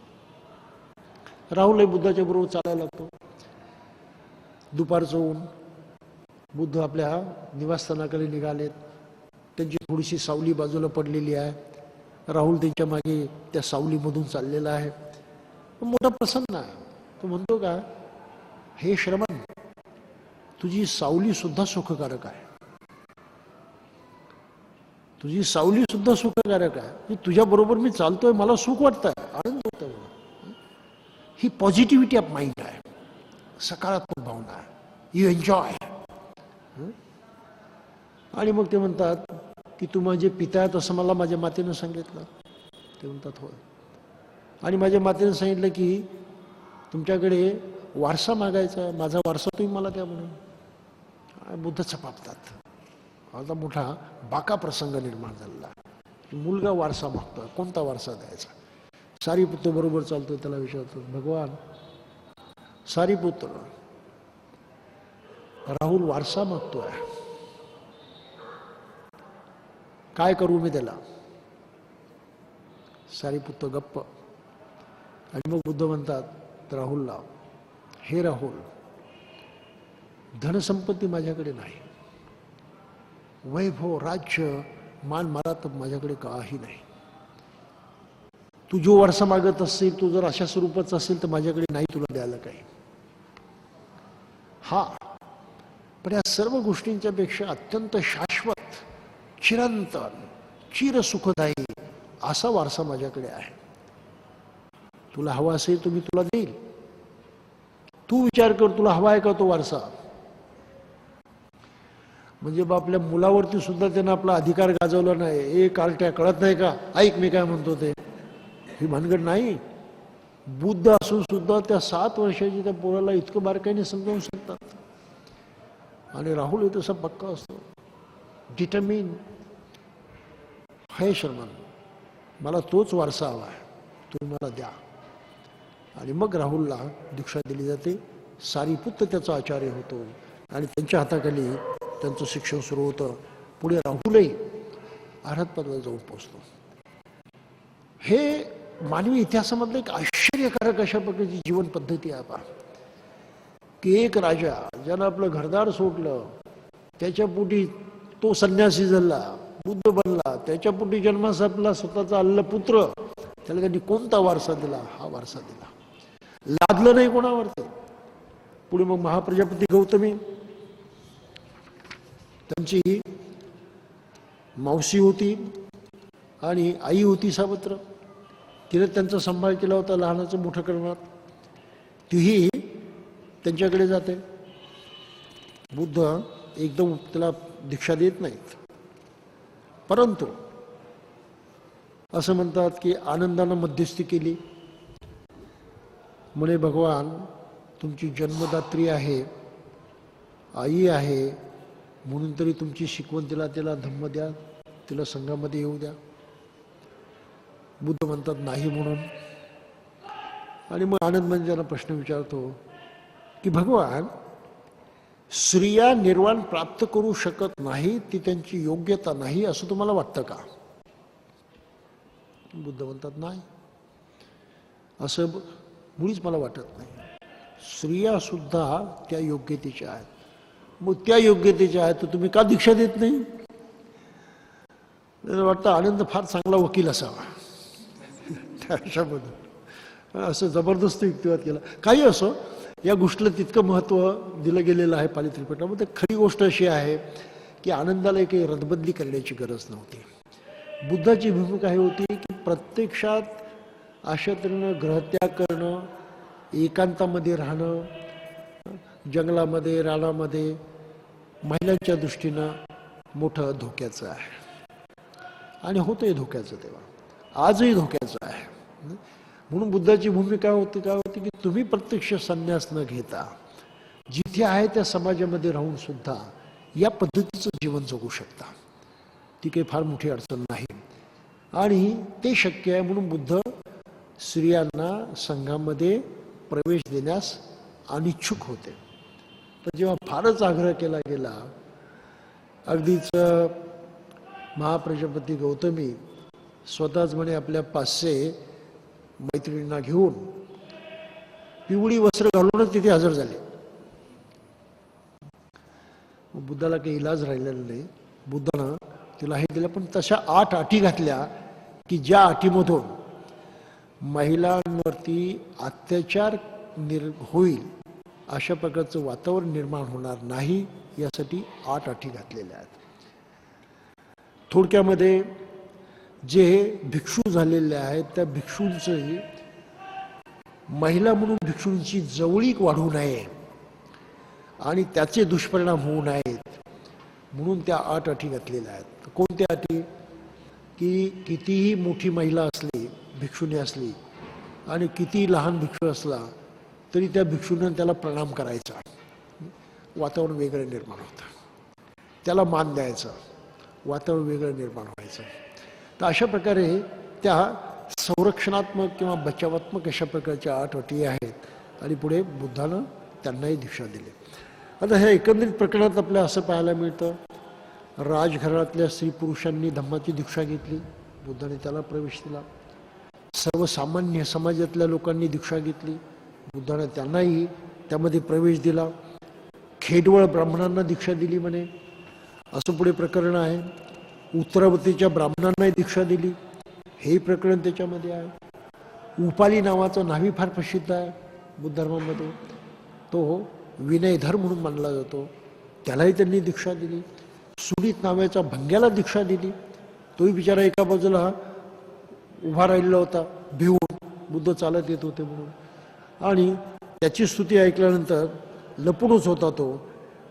S1: राहुलही बुद्धाच्या बरोबर चालायला लागतो. दुपारचं ऊन, बुद्ध आपल्या निवासस्थानाकडे निघालेत. त्यांची थोडीशी सावली बाजूला पडलेली आहे. राहुल त्यांच्या मागे त्या सावलीमधून चाललेला आहे. मोठा प्रसन्न आहे. तो म्हणतो का, हे श्रमण, तुझी सावली सुद्धा सुखकारक आहे. तुझी सावली सुद्धा सुखकारक आहे. तुझ्या बरोबर मी चालतोय, मला सुख वाटतंय, आनंद होतोय. ही पॉझिटिव्हिटी ऑफ माइंड आहे, सकारात्मक भावना आहे. You enjoy. आणि मग ते म्हणतात की तू माझे पिता आहेत असं मला माझ्या मातेनं सांगितलं. ते म्हणतात होय. आणि माझ्या मातेनं सांगितलं की तुमच्याकडे वारसा मागायचा आहे, माझा वारसा तुम्ही मला द्या म्हणून. बुद्ध चपापतात. आता मोठा बाका प्रसंग निर्माण झालेला. मुलगा वारसा मागतोय, कोणता वारसा द्यायचा. सारीपुत्र बरोबर चालतोय, त्याला विचारतो, भगवान सारीपुत्र, राहुल वारसा मागतोय, काय करू मी त्याला. सारीपुत्र गप्प. आणि मग बुद्ध म्हणतात राहुलला, हे राहुल, धनसंपत्ती माझ्याकडे नाही, वैभव, राज्य, मान मारात माझ्याकडे काही नाही. तू जो वारसा मागत असेल, तू जर अशा स्वरूपाचा असेल तर माझ्याकडे नाही तुला द्यायला काही. हा, पण या सर्व गोष्टींच्या पेक्षा अत्यंत शाश्वत, चिरंतन, चिरसुखदायी असा वारसा माझ्याकडे आहे. तुला हवा असेल तर मी तुला देईल. तू विचार कर, तुला हवा आहे का तो वारसा. म्हणजे बा आपल्या मुलावरती सुद्धा त्यानं आपला अधिकार गाजवला नाही. ए कार्ट्या, कळत नाही का, ऐक मी काय म्हणतो ते. ही भानगड नाही. बुद्ध असून सुद्धा त्या 7 वर्षाची त्या पोराला इतकं बारकाईने समजावून सांगतात. आणि राहुल हे तसा पक्का असतो, डिटर्मिन. हे श्रमण, मला तोच वारसा हवा आहे, तुम्ही मला द्या. आणि मग राहुलला दीक्षा दिली जाते. सारीपुत्र त्याचा आचार्य होतो आणि त्यांच्या हाताखाली त्यांचं शिक्षण सुरू होतं. पुढे राहुलही अर्हतपदाला जाऊन पोचतो. हे मानवी इतिहासामधलं एक आश्चर्यकारक अशा प्रकारची जीवन पद्धती आहे. पहा की एक राजा ज्यानं आपलं घरदार सोडलं, त्याच्या पोटी तो संन्यासी झाला, बुद्ध बनला, त्याच्या पोटी जन्मास आपला स्वतःचा अल्ल पुत्र, त्याला त्यांनी कोणता वारसा दिला. हा वारसा दिला, लादलं नाही कोणावरती. पुढे मग महाप्रजापती गौतमी, त्यांची मावशी होती आणि आई होती सावत्र. तिने त्यांचा सांभाळ केला होता लहानाचं मोठं करण्यात. तीही त्यांच्याकडे जाते. बुद्ध एकदम त्याला दीक्षा देत नाहीत, परंतु असं म्हणतात की आनंदानं मध्यस्थी केली. म्हणे भगवान, तुमची जन्मदात्री आहे, आई आहे, म्हणून तरी तुमची शिकवण तिला धम्म द्या, तिला संघामध्ये येऊ द्या. बुद्ध म्हणतात नाही म्हणून. आणि मग आनंद म्हणजे त्यांना प्रश्न विचारतो की भगवान, स्त्रिया निर्वाण प्राप्त करू शकत नाही, ती त्यांची योग्यता नाही असं तुम्हाला वाटतं का. बुद्ध म्हणतात नाही, असं मुळीच मला वाटत नाही. स्त्रिया सुद्धा त्या योग्यतेच्या आहेत. मग त्या योग्यतेच्या आहेत तर तुम्ही का दीक्षा देत नाही. वाटतं आनंद फार चांगला वकील असावा त्याच्याबद्दल असं जबरदस्त युक्तिवाद केला. काही असो, या गोष्टीला तितकं महत्त्व दिलं गेलेलं आहे पाली त्रिपिटकामध्ये. खरी गोष्ट अशी आहे की आनंदाला काही रदबदली करण्याची गरज नव्हती. बुद्धाची भूमिका ही होती की प्रत्यक्षात अशा तऱ्हेनं ग्रहत्याग करणं, एकांतामध्ये राहणं, जंगलामध्ये, रानामध्ये महिलांच्या दृष्टीनं मोठं धोक्याचं आहे. आणि होतंय धोक्याचं, तेव्हा आजही धोक्याचं आहे. म्हणून बुद्धाची भूमिका काय होती की तुम्ही प्रत्यक्ष संन्यास न घेता जिथे आहे त्या समाजामध्ये राहून सुद्धा या पद्धतीचं जीवन जगू शकता. ती काही फार मोठी अडचण नाही आणि ते शक्य आहे. म्हणून बुद्ध स्त्रियांना संघामध्ये प्रवेश देण्यास अनिच्छुक होते. पण जेव्हा फारच आग्रह केला गेला, अगदीच महाप्रजापती गौतमी स्वतःच म्हणे आपल्या 500 मैत्रिणींना घेऊन पिवळी वस्त्र घालूनच तिथे हजर झाले. बुद्धाला काही इलाज राहिलेला नाही. बुद्धानं तिला हे दिलं, पण तशा 8 अटी घातल्या की ज्या अटीमधून महिलांवरती अत्याचार होईल अशा प्रकारचं वातावरण निर्माण होणार नाही, यासाठी 8 अटी घातलेल्या आहेत. थोडक्यामध्ये जे भिक्षू झालेले आहेत त्या भिक्षूंचंही महिला म्हणून भिक्षूंची जवळीक वाढू नये आणि त्याचे दुष्परिणाम होऊ नयेत म्हणून त्या 8 अटी घातलेल्या आहेत. कोणत्या अटी? की कितीही मोठी महिला असली, भिक्षुणी असली आणि कितीही लहान भिक्षू असला तरी त्या भिक्षूने त्याला प्रणाम करायचा, वातावरण वेगळं निर्माण होतं. त्याला मान द्यायचं, वातावरण वेगळं निर्माण व्हायचं. तर अशा प्रकारे त्या संरक्षणात्मक किंवा बचावात्मक अशा प्रकारच्या 8 अटी आहेत आणि पुढे बुद्धानं त्यांनाही दीक्षा दिली. आता ह्या एकंदरीत प्रकरणात आपल्याला असं पाहायला मिळतं, राजघरातल्या स्त्री पुरुषांनी धम्माची दीक्षा घेतली, बुद्धाने त्याला प्रवेश दिला. सर्वसामान्य समाजातल्या लोकांनी दीक्षा घेतली, बुद्धाने त्यांनाही त्यामध्ये प्रवेश दिला. खेडवळ ब्राह्मणांना दीक्षा दिली म्हणे, असं पुढे प्रकरण आहे. उत्तरावतीच्या ब्राह्मणांनाही दीक्षा दिली, हे प्रकरण त्याच्यामध्ये आहे. उपाली नावाचा न्हावी फार प्रसिद्ध आहे बुद्ध धर्मामध्ये, तो विनयधर म्हणून मानला जातो, त्यालाही त्यांनी दीक्षा दिली. सुनीत नावाच्या भंग्याला दीक्षा दिली, तोही बिचारा एका बाजूला उभा राहिलेला होता भिवून, बुद्ध चालत येत होते म्हणून, आणि त्याची स्तुती ऐकल्यानंतर लपूनच होता तो.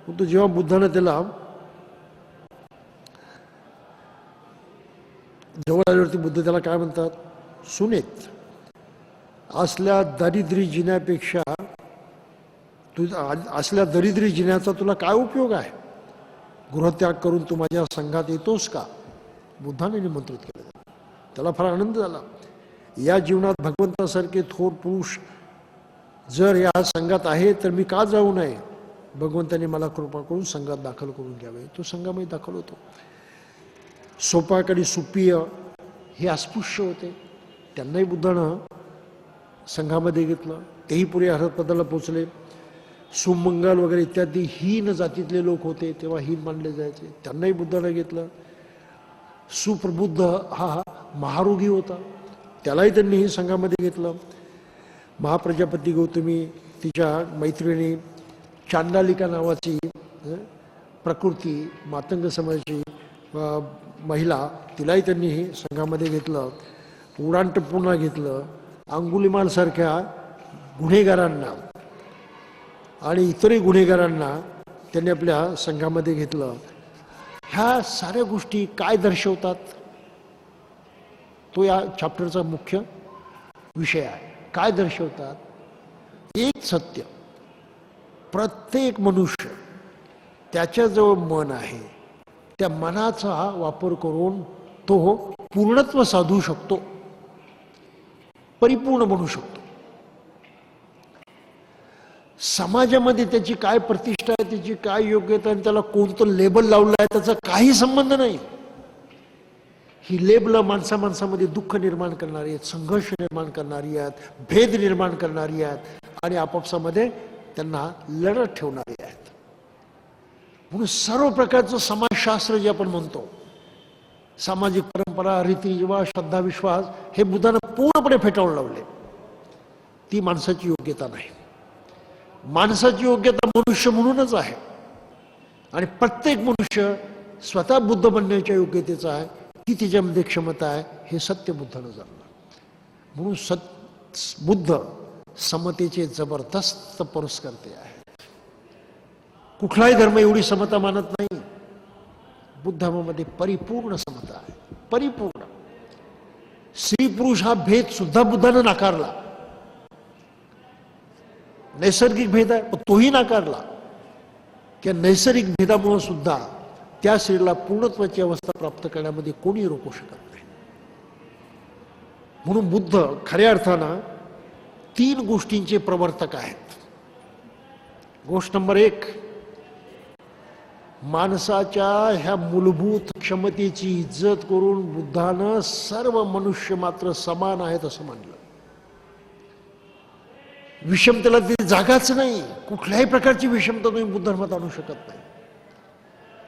S1: परंतु जेव्हा बुद्धानं त्याला जवळ आल्यावरती बुद्ध त्याला काय म्हणतात, सुनेत असल्या दरिद्री जिण्यापेक्षा असल्या दरिद्री जिण्याचा तुला काय उपयोग आहे, गृहत्याग करून तू माझ्या संघात येतोस का, बुद्धाने निमंत्रित केलं. त्याला फार आनंद झाला. या जीवनात भगवंतासारखे थोर पुरुष जर या संघात आहे तर मी का जाऊ नये, भगवंताने मला कृपा करून संघात दाखल करून घ्यावे. तो संघामध्ये दाखल होतो. सोपाक आणि सुप्रिय हे अस्पृश्य होते, त्यांनाही बुद्धानं संघामध्ये घेतलं, तेही पुढे अर्हतपदाला पोचले. सुमंगल वगैरे इत्यादी हीन जातीतले लोक होते, तेव्हा हीन मानले जायचे, त्यांनाही बुद्धानं घेतलं. सुप्रबुद्ध हा महारोगी होता, त्यालाही त्यांनी संघामध्ये घेतलं. महाप्रजापती गौतमी, तिच्या मैत्रिणी चांडालिका नावाची प्रकृती मातंग समाजाची महिला, तिलाही त्यांनी संघामध्ये घेतलं. उडाणटप्पूंना घेतलं, अंगुलीमालसारख्या गुन्हेगारांना आणि इतरही गुन्हेगारांना त्यांनी आपल्या संघामध्ये घेतलं. ह्या साऱ्या गोष्टी काय दर्शवतात, तो या चॅप्टरचा मुख्य विषय आहे. काय दर्शवतात? एक सत्य, प्रत्येक मनुष्य त्याच्याजवळ मन आहे, त्या मनाचा वापर करून तो पूर्णत्व साधू शकतो, परिपूर्ण बनू शकतो. समाजामध्ये त्याची काय प्रतिष्ठा आहे, त्याची काय योग्यता आहे, त्याला कोणतं लेबल लावलं आहे त्याचा काही संबंध नाही. ही लेबलं माणसामध्ये दुःख निर्माण करणारी आहेत, संघर्ष निर्माण करणारी आहेत, भेद निर्माण करणारी आहेत आणि आपापसामध्ये त्यांना लढत ठेवणारी आहेत. म्हणून सर्व प्रकारचं समाजशास्त्र जे आपण म्हणतो, सामाजिक परंपरा, रीतिरिवाज, श्रद्धाविश्वास, हे बुद्धानं पूर्णपणे फेटाळून लावले. ती माणसाची योग्यता नाही. माणसाची योग्यता मनुष्य म्हणूनच आहे आणि प्रत्येक मनुष्य स्वतः बुद्ध बनण्याच्या योग्यतेचा आहे, ती त्याच्यामध्ये क्षमता आहे, हे सत्य बुद्धानं जाणलं. म्हणून बुद्ध समतेचे जबरदस्त पुरस्कर्ते आहेत. कुठलाही धर्म एवढी समता मानत नाही. बुद्ध धर्मामध्ये परिपूर्ण समता आहे, परिपूर्ण. स्त्री पुरुष हा भेद सुद्धा बुद्धानं नाकारला. नैसर्गिक भेद आहे पण तोही नाकारला. की नैसर्गिक भेदामुळे सुद्धा त्या स्त्रीला पूर्णत्वाची अवस्था प्राप्त करण्यामध्ये कोणी रोखू शकत नाही. म्हणून बुद्ध खऱ्या अर्थानं 3 गोष्टींचे प्रवर्तक आहेत. गोष्ट नंबर 1, माणसाच्या ह्या मूलभूत क्षमतेची इज्जत करून बुद्धानं सर्व मनुष्य मात्र समान आहेत असं मानलं. विषमतेला ती जागाच नाही. कुठल्याही प्रकारची विषमता तुम्ही बुद्ध धर्मात आणू शकत नाही.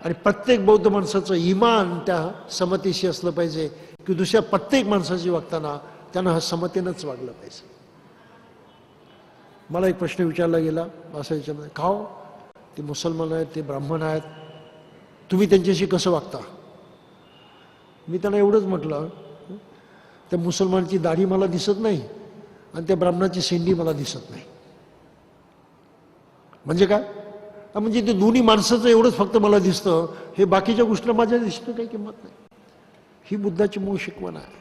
S1: आणि प्रत्येक बौद्ध माणसाचं इमान त्या समतेशी असलं पाहिजे की दुसऱ्या प्रत्येक माणसाशी वागताना त्यानं हा समतेनंच वागलं पाहिजे. मला एक प्रश्न विचारला गेला असं याच्यामध्ये, का हो ते मुसलमान आहेत, ते ब्राह्मण आहेत, तुम्ही त्यांच्याशी कसं वागता? मी त्यांना एवढंच म्हटलं, त्या मुसलमानची दाढी मला दिसत नाही आणि त्या ब्राह्मणाची शेंडी मला दिसत नाही. म्हणजे काय? म्हणजे ते दोन्ही माणसाचं एवढंच फक्त मला दिसतं, हे बाकीच्या गोष्टीला माझ्या दिसतं काही किंमत नाही. ही बुद्धाची मूळ शिकवण आहे.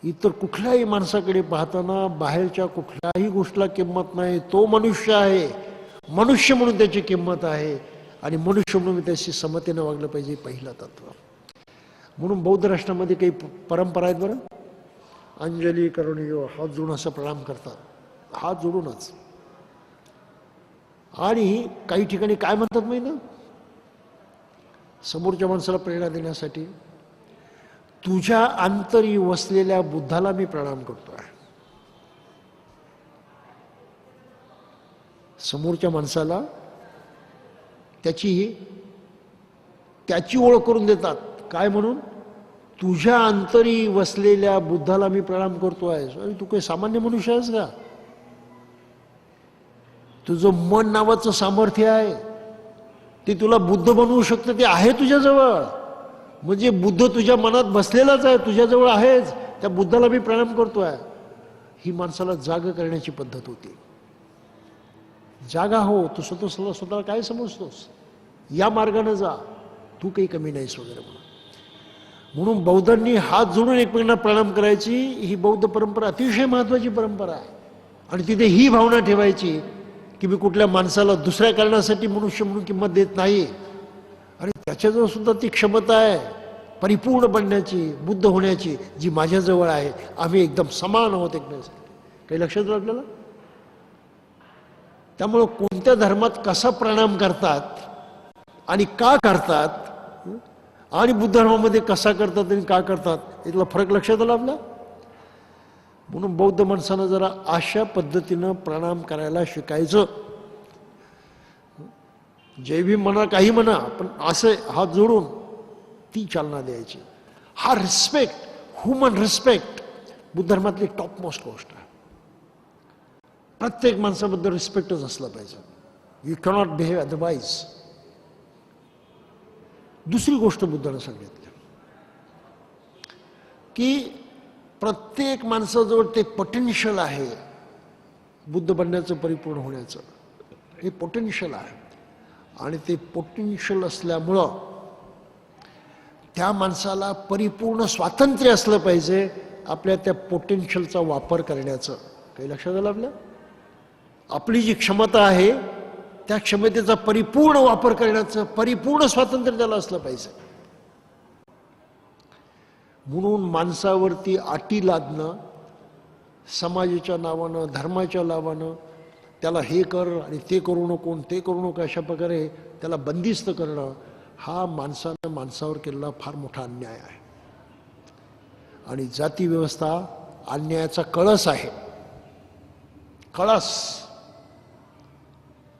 S1: इतर कुठल्याही माणसाकडे पाहताना बाहेरच्या कुठल्याही गोष्टीला किंमत नाही. तो मनुष्य आहे, मनुष्य म्हणून त्याची किंमत आहे आणि मनुष्य म्हणून त्याशी समतेनं वागलं पाहिजे, पहिलं तत्व. म्हणून बौद्ध राष्ट्रामध्ये काही परंपरा आहेत बरं. अंजली करुणियो, हात जोडून असं प्रणाम करतात, हात जोडूनच. आणि काही ठिकाणी काय म्हणतात माहिती ना, समोरच्या माणसाला प्रेरणा देण्यासाठी, तुझ्या अंतरी वसलेल्या बुद्धाला मी प्रणाम करतोय. समोरच्या माणसाला त्याची ओळख करून देतात. काय म्हणून? तुझ्या अंतरी वसलेल्या बुद्धाला मी प्रणाम करतोय. अरे तू काही सामान्य मनुष्य आहेस का? तुझं मन नावाचं सामर्थ्य आहे, ते तुला बुद्ध बनवू शकतं, ते आहे तुझ्याजवळ. म्हणजे बुद्ध तुझ्या मनात बसलेलाच आहे, तुझ्याजवळ आहेच. त्या बुद्धाला मी प्रणाम करतोय. ही माणसाला जाग करण्याची पद्धत होती. जागा हो, तू स्वतःला काय समजतोस, या मार्गाने जा, तू काही कमी नाहीस वगैरे म्हणून. म्हणून बौद्धांनी हात जोडून एकमेकांना प्रणाम करायची ही बौद्ध परंपरा अतिशय महत्वाची परंपरा आहे. आणि तिथे ही भावना ठेवायची की मी कुठल्या माणसाला दुसऱ्या कारणासाठी मनुष्य म्हणून किंमत देत नाही. आणि त्याच्याजवळ सुद्धा ती क्षमता आहे परिपूर्ण बनण्याची, बुद्ध होण्याची, जी माझ्याजवळ आहे. आम्ही एकदम समान आहोत एकमेकांसाठी. काही लक्षात आलं आपल्याला? त्यामुळं कोणत्या धर्मात कसा प्रणाम करतात आणि का करतात, आणि बुद्ध धर्मामध्ये कसा करतात आणि का करतात, यातला फरक लक्षात आला आपला. म्हणून बौद्ध माणसानं जरा अशा पद्धतीनं प्रणाम करायला शिकायचं. जय भीम म्हणा, काही म्हणा, पण असं हात जोडून ती चालना द्यायची. हा रिस्पेक्ट, ह्युमन रिस्पेक्ट बुद्ध धर्मातली टॉप मोस्ट गोष्ट आहे. प्रत्येक माणसाबद्दल रिस्पेक्टच असला पाहिजे. You cannot behave otherwise. दुसरी गोष्ट बुद्धानं सांगितली की प्रत्येक माणसाजवळ ते पोटेन्शियल आहे बुद्ध बनण्याचं, परिपूर्ण होण्याचं. हे पोटेन्शियल आहे. आणि ते पोटेन्शियल असल्यामुळं त्या माणसाला परिपूर्ण स्वातंत्र्य असलं पाहिजे आपल्या त्या पोटेन्शियलचा वापर करण्याचं. काही लक्षात आलं आपल्या? आपली जी क्षमता आहे त्या क्षमतेचा परिपूर्ण वापर करण्याचं परिपूर्ण स्वातंत्र्य त्याला असलं पाहिजे. म्हणून माणसावरती अटी लादणं, समाजाच्या नावानं, धर्माच्या नावानं त्याला हे कर आणि ते करू नको, ते करू नको, अशा प्रकारे त्याला बंदिस्त करणं, हा माणसानं माणसावर केलेला फार मोठा अन्याय आहे. आणि जाती व्यवस्था अन्यायाचा कळस आहे. कळस.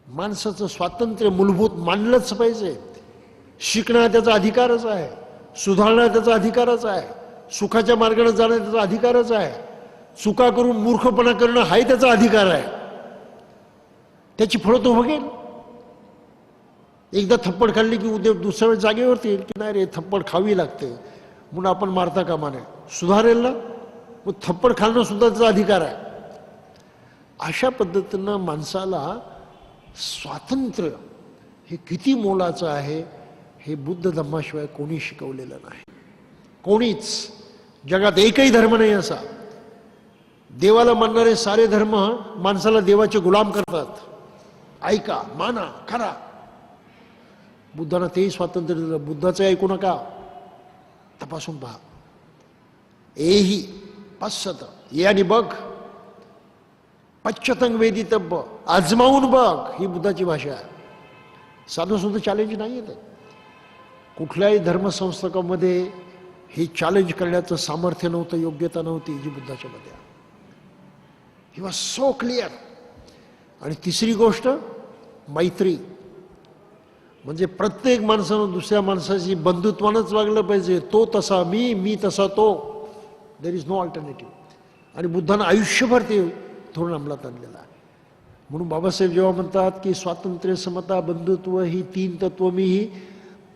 S1: माणसाचं स्वातंत्र्य मूलभूत मानलंच पाहिजे. शिकणं त्याचा अधिकारच आहे, सुधारणा त्याचा अधिकारच आहे, सुखाच्या मार्गाने जाणं त्याचा अधिकारच आहे, चुका करून मूर्खपणा करणं हाही त्याचा अधिकार आहे. त्याची फळं तो बघेल. एकदा थप्पड खाल्ली की उद्या दुसऱ्या वेळेस जागेवरती येईल की नाही रे, थप्पड खावी लागते म्हणून आपण मारता कामा नये. सुधारेल ना, मग थप्पड खाणं सुद्धा त्याचा अधिकार आहे. अशा पद्धतीनं माणसाला स्वातंत्र्य हे किती मोलाचं आहे हे बुद्ध धम्माशिवाय कोणी शिकवलेलं नाही. कोणीच जगात एकही धर्म नाही असा. देवाला मानणारे सारे धर्म माणसाला देवाचे गुलाम करतात. ऐका, माना, करा. बुद्धांना तेही स्वातंत्र्य दिलं. बुद्धाचं ऐकू नका, तपासून पहा. एही पश्यत, ये आणि बघ. पश्चतंग वेदितव्य, आजमावून बघ. ही बुद्धाची भाषा आहे. साधं सुद्धा चॅलेंज नाही येत. कुठल्याही धर्मसंस्थकामध्ये हे चॅलेंज करण्याचं सामर्थ्य नव्हतं, योग्यता नव्हती जी बुद्धाच्या मध्ये आहे. He was so clear. आणि तिसरी गोष्ट मैत्री. म्हणजे प्रत्येक माणसानं दुसऱ्या माणसाची बंधुत्वानंच वागलं पाहिजे. तो तसा मी, मी तसा तो. There is no alternative. आणि बुद्धानं आयुष्यभर ते धोरण अंमलात आणलेलं आहे. म्हणून बाबासाहेब जेव्हा म्हणतात की स्वातंत्र्य, समता, बंधुत्व ही 3 तत्व मी ही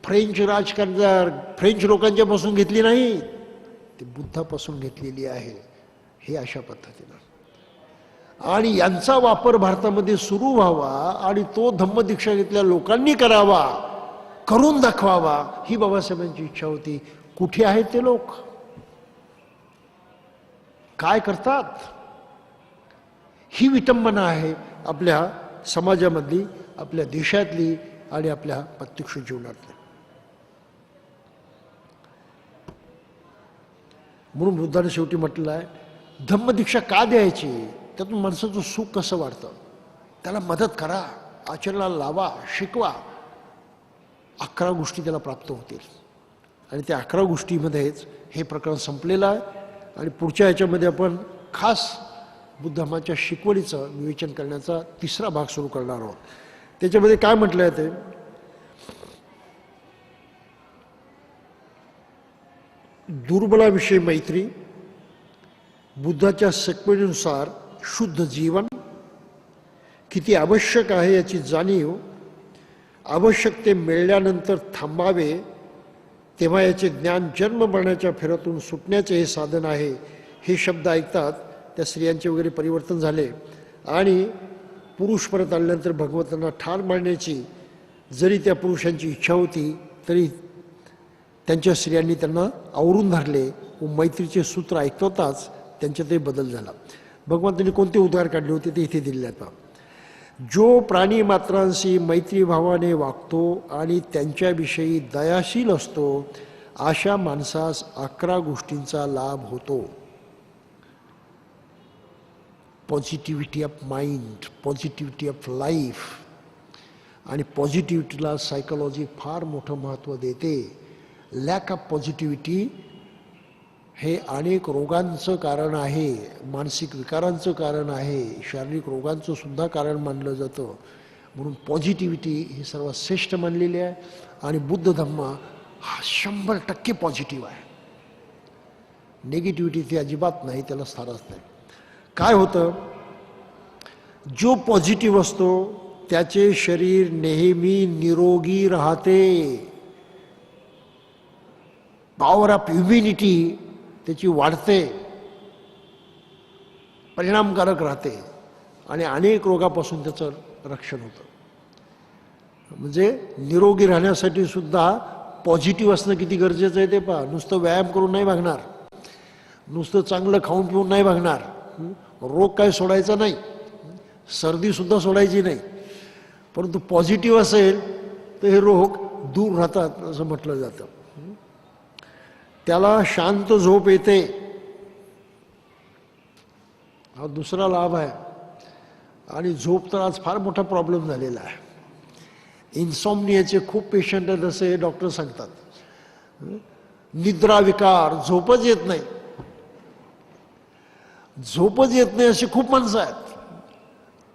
S1: फ्रेंच फ्रेंच लोकांच्या पासून घेतली नाही, ती बुद्धापासून घेतलेली आहे. हे अशा पद्धतीनं. आणि यांचा वापर भारतामध्ये सुरू व्हावा आणि तो धम्मदीक्षा घेतलेल्या लोकांनी करावा, करून दाखवावा, ही बाबासाहेबांची इच्छा होती. कुठे आहेत ते लोक? काय करतात? ही विटंबना आहे आपल्या समाजामधली, आपल्या देशातली आणि आपल्या प्रत्यक्ष जीवनातली. म्हणून बुद्धाने शेवटी म्हटलं आहे धम्मदीक्षा का द्यायची? त्यातून माणसाचं सुख कसं वाढतं, त्याला मदत करा, आचरणाला लावा, शिकवा. 11 गोष्टी त्याला प्राप्त होतील. आणि त्या 11 गोष्टीमध्येच हे प्रकरण संपलेलं आहे. आणि पुढच्या ह्याच्यामध्ये आपण खास बुद्ध धर्माच्या शिकवणीचं विवेचन करण्याचा 3रा भाग सुरू करणार आहोत. त्याच्यामध्ये काय म्हटलं आहे ते, दुर्बलाविषयी मैत्री, बुद्धाच्या शिकवणीनुसार शुद्ध जीवन किती आवश्यक आहे याची जाणीव, आवश्यक ते मिळाल्यानंतर थांबावे, तेव्हा याचे ज्ञान जन्म मरणाच्या फेऱ्यातून सुटण्याचे हे साधन आहे. हे शब्द ऐकतात त्या स्त्रियांचे वगैरे परिवर्तन झाले. आणि पुरुष परत आल्यानंतर भगवंतांना ठार मारण्याची जरी त्या पुरुषांची इच्छा होती तरी त्यांच्या स्त्रियांनी त्यांना आवरून धरले व मैत्रीचे सूत्र ऐकताच त्यांच्यातही बदल झाला. भगवंतांनी कोणते उद्गार काढले होते ते इथे दिले आहेत. जो प्राणी मात्रांशी मैत्रीभावाने वागतो आणि त्यांच्याविषयी दयाशील असतो अशा माणसास 11 गोष्टींचा लाभ होतो. Positivity of mind, positivity of life. आणि पॉझिटिव्हिटीला सायकोलॉजी फार मोठं महत्त्व देते. लॅक ऑफ पॉझिटिव्हिटी हे अनेक रोगांचं कारण आहे, मानसिक विकारांचं कारण आहे, शारीरिक रोगांचं सुद्धा कारण मानलं जातं. म्हणून पॉझिटिव्हिटी ही सर्वात श्रेष्ठ मानलेली आहे. आणि बुद्ध धम्म हा 100% पॉझिटिव्ह आहे. निगेटिव्हिटी ती अजिबात नाही, त्याला स्थानच नाही. काय होतं, जो पॉझिटिव्ह असतो त्याचे शरीर नेहमी निरोगी राहते. पॉवर ऑफ इम्युनिटी त्याची वाढते, परिणामकारक राहते आणि अनेक रोगापासून त्याचं रक्षण होतं. म्हणजे निरोगी राहण्यासाठी सुद्धा पॉझिटिव्ह असणं किती गरजेचं आहे ते पहा. नुसतं व्यायाम करून नाही भागणार, नुसतं चांगलं खाऊन पिऊन नाही भागणार. रोग काय सोडायचा नाही, सर्दीसुद्धा सोडायची नाही. परंतु पॉझिटिव्ह असेल तर हे रोग दूर राहतात असं म्हटलं जातं. त्याला शांत झोप येते, हा दुसरा लाभ आहे. आणि झोप तर आज फार मोठा प्रॉब्लेम झालेला आहे. इन्सॉम्नियाचे खूप पेशंट आहेत असे डॉक्टर सांगतात. निद्रा विकार, झोपच येत नाही, झोपच येत नाही अशी खूप माणसं आहेत.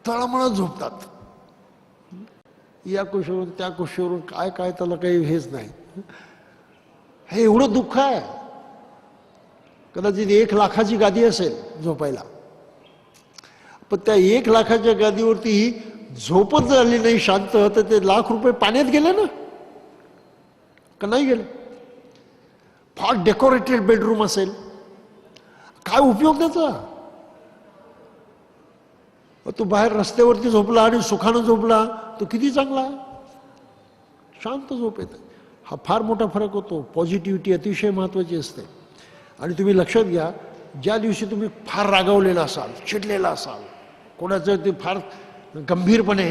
S1: तळमळत झोपतात, या कुशीवरून त्या कुशीवरून, काय काय त्याला काही हेच नाही. हे एवढं दुःख आहे. कदाचित 1 लाखाची गादी असेल झोपायला, पण त्या 1 लाखाच्या गादीवरती ही झोपच झाली नाही शांत, तर ते ₹1,00,000 पाण्यात गेले ना, का नाही गेले? फार डेकोरेटेड बेडरूम असेल, काय उपयोग त्याचा? तो बाहेर रस्त्यावरती झोपला आणि सुखानं झोपला तो किती चांगला, शांत झोप येते. हा फार मोठा फरक होतो. पॉझिटिव्हिटी अतिशय महत्त्वाची असते. आणि तुम्ही लक्षात घ्या, ज्या दिवशी तुम्ही फार रागावलेला असाल, चिडलेला असाल, कोणाचं ते फार गंभीरपणे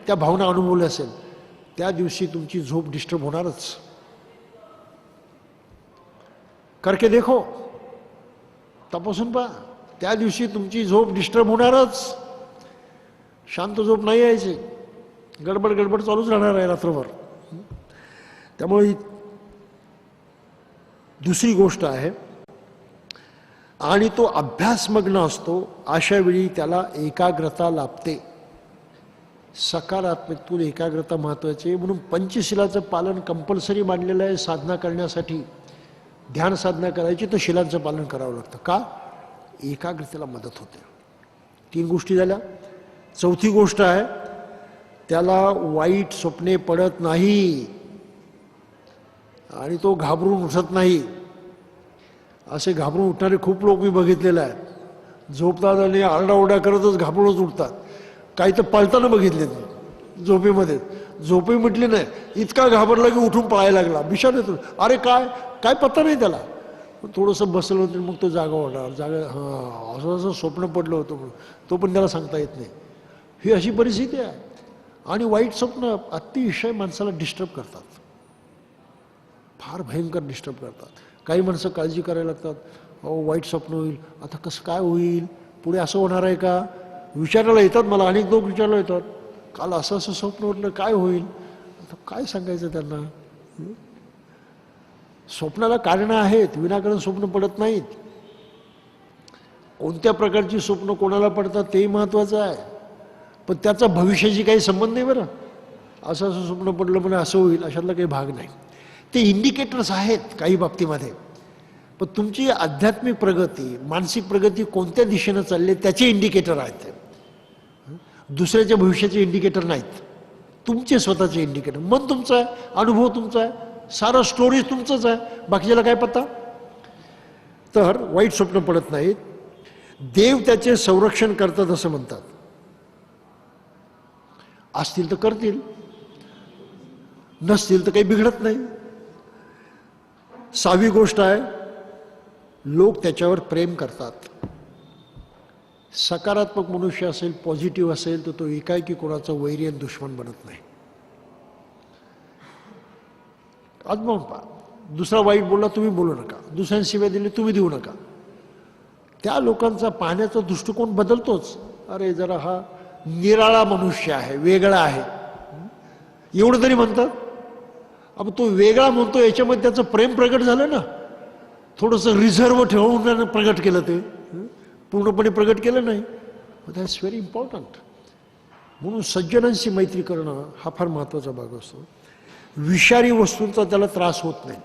S1: त्या भावना अनुभवल्या असेल, त्या दिवशी तुमची झोप डिस्टर्ब होणारच. करके देखो, तपासून पहा, त्या दिवशी तुमची झोप डिस्टर्ब होणारच. शांत झोप नाही यायची, गडबड गडबड चालूच राहणार आहे रात्रभर. त्यामुळे दुसरी गोष्ट आहे, आणि तो अभ्यासमग्न असतो, अशा वेळी त्याला एकाग्रता लाभते. सकारात्मक एकाग्रता महत्त्वाची आहे. म्हणून पंचशिलाचं पालन कंपल्सरी मानलेलं आहे. साधना करण्यासाठी, ध्यान साधना करायची तर शिलांचं पालन करावं लागतं. का? एकाग्रतेला मदत होते. 3 गोष्टी झाल्या. चौथी गोष्ट आहे, त्याला वाईट स्वप्ने पडत नाही आणि तो घाबरून उठत नाही. असे घाबरून उठणारे खूप लोक मी बघितलेले आहेत. झोपतात आणि आरडाओरडा करतच घाबरूनच उठतात. काही तर पळताना बघितले झोपेमध्ये. झोपे म्हटली नाही, इतका घाबरला की उठून पळायला लागला. बिशान येतो, अरे काय काय पत्ता नाही त्याला. थोडंसं बसलं होतं, मग तो जागा होणार. हां, असं असं स्वप्न पडलं होतं म्हणून तो पण त्याला सांगता येत नाही. ही अशी परिस्थिती आहे. आणि वाईट स्वप्न अतिशय माणसाला डिस्टर्ब करतात, फार भयंकर डिस्टर्ब करतात. काही माणसं काळजी करायला लागतात, अहो वाईट स्वप्न होईल, आता कसं काय होईल, पुढे असं होणार आहे का, विचारायला येतात. मला अनेक लोक विचारायला येतात, काल असं असं स्वप्न होतं, काय होईल. आता काय सांगायचं त्यांना. स्वप्नाला कारणं आहेत, विनाकारण स्वप्न पडत नाहीत. कोणत्या प्रकारची स्वप्न कोणाला पडतात तेही महत्त्वाचं आहे, पण त्याचा भविष्याशी काही संबंध नाही. बरं, असं असं स्वप्न पडलं म्हणजे असं होईल, अशातला काही भाग नाही. ते इंडिकेटर्स आहेत काही बाबतीमध्ये, पण तुमची आध्यात्मिक प्रगती, मानसिक प्रगती कोणत्या दिशेनं चालली त्याचे इंडिकेटर आहेत. दुसऱ्याच्या भविष्याचे इंडिकेटर नाहीत, तुमचे स्वतःचे इंडिकेटर. मन तुमचं आहे, अनुभव तुमचा आहे, सारं स्टोरीज तुमचंच आहे, बाकीच्याला काय पत्ता. तर वाईट स्वप्न पडत नाहीत. देव त्याचे संरक्षण करतात असं म्हणतात. असतील तर करतील, नसतील तर काही बिघडत नाही. 6वी गोष्ट आहे, लोक त्याच्यावर प्रेम करतात. सकारात्मक मनुष्य असेल, पॉझिटिव्ह असेल, तर तो एकाएकी कोणाचा वैरी आणि दुश्मन बनत नाही. आजमावून पहा. दुसरा वाईट बोलला, तुम्ही बोलू नका. दुसऱ्यांनी शिव्या दिली, तुम्ही देऊ नका. त्या लोकांचा पाहण्याचा दृष्टिकोन बदलतोच. अरे जरा हा निराळा मनुष्य आहे, वेगळा आहे, एवढं तरी म्हणतात. अब तो वेगळा म्हणतो, याच्यामध्ये त्याचं प्रेम प्रगट झालं ना. थोडंसं रिझर्व ठेवून प्रगट केलं, ते पूर्णपणे प्रगट केलं नाही. That's very important. म्हणून सज्जनांशी मैत्री करणं हा फार महत्त्वाचा भाग असतो. विषारी वस्तूंचा त्याला त्रास होत नाही.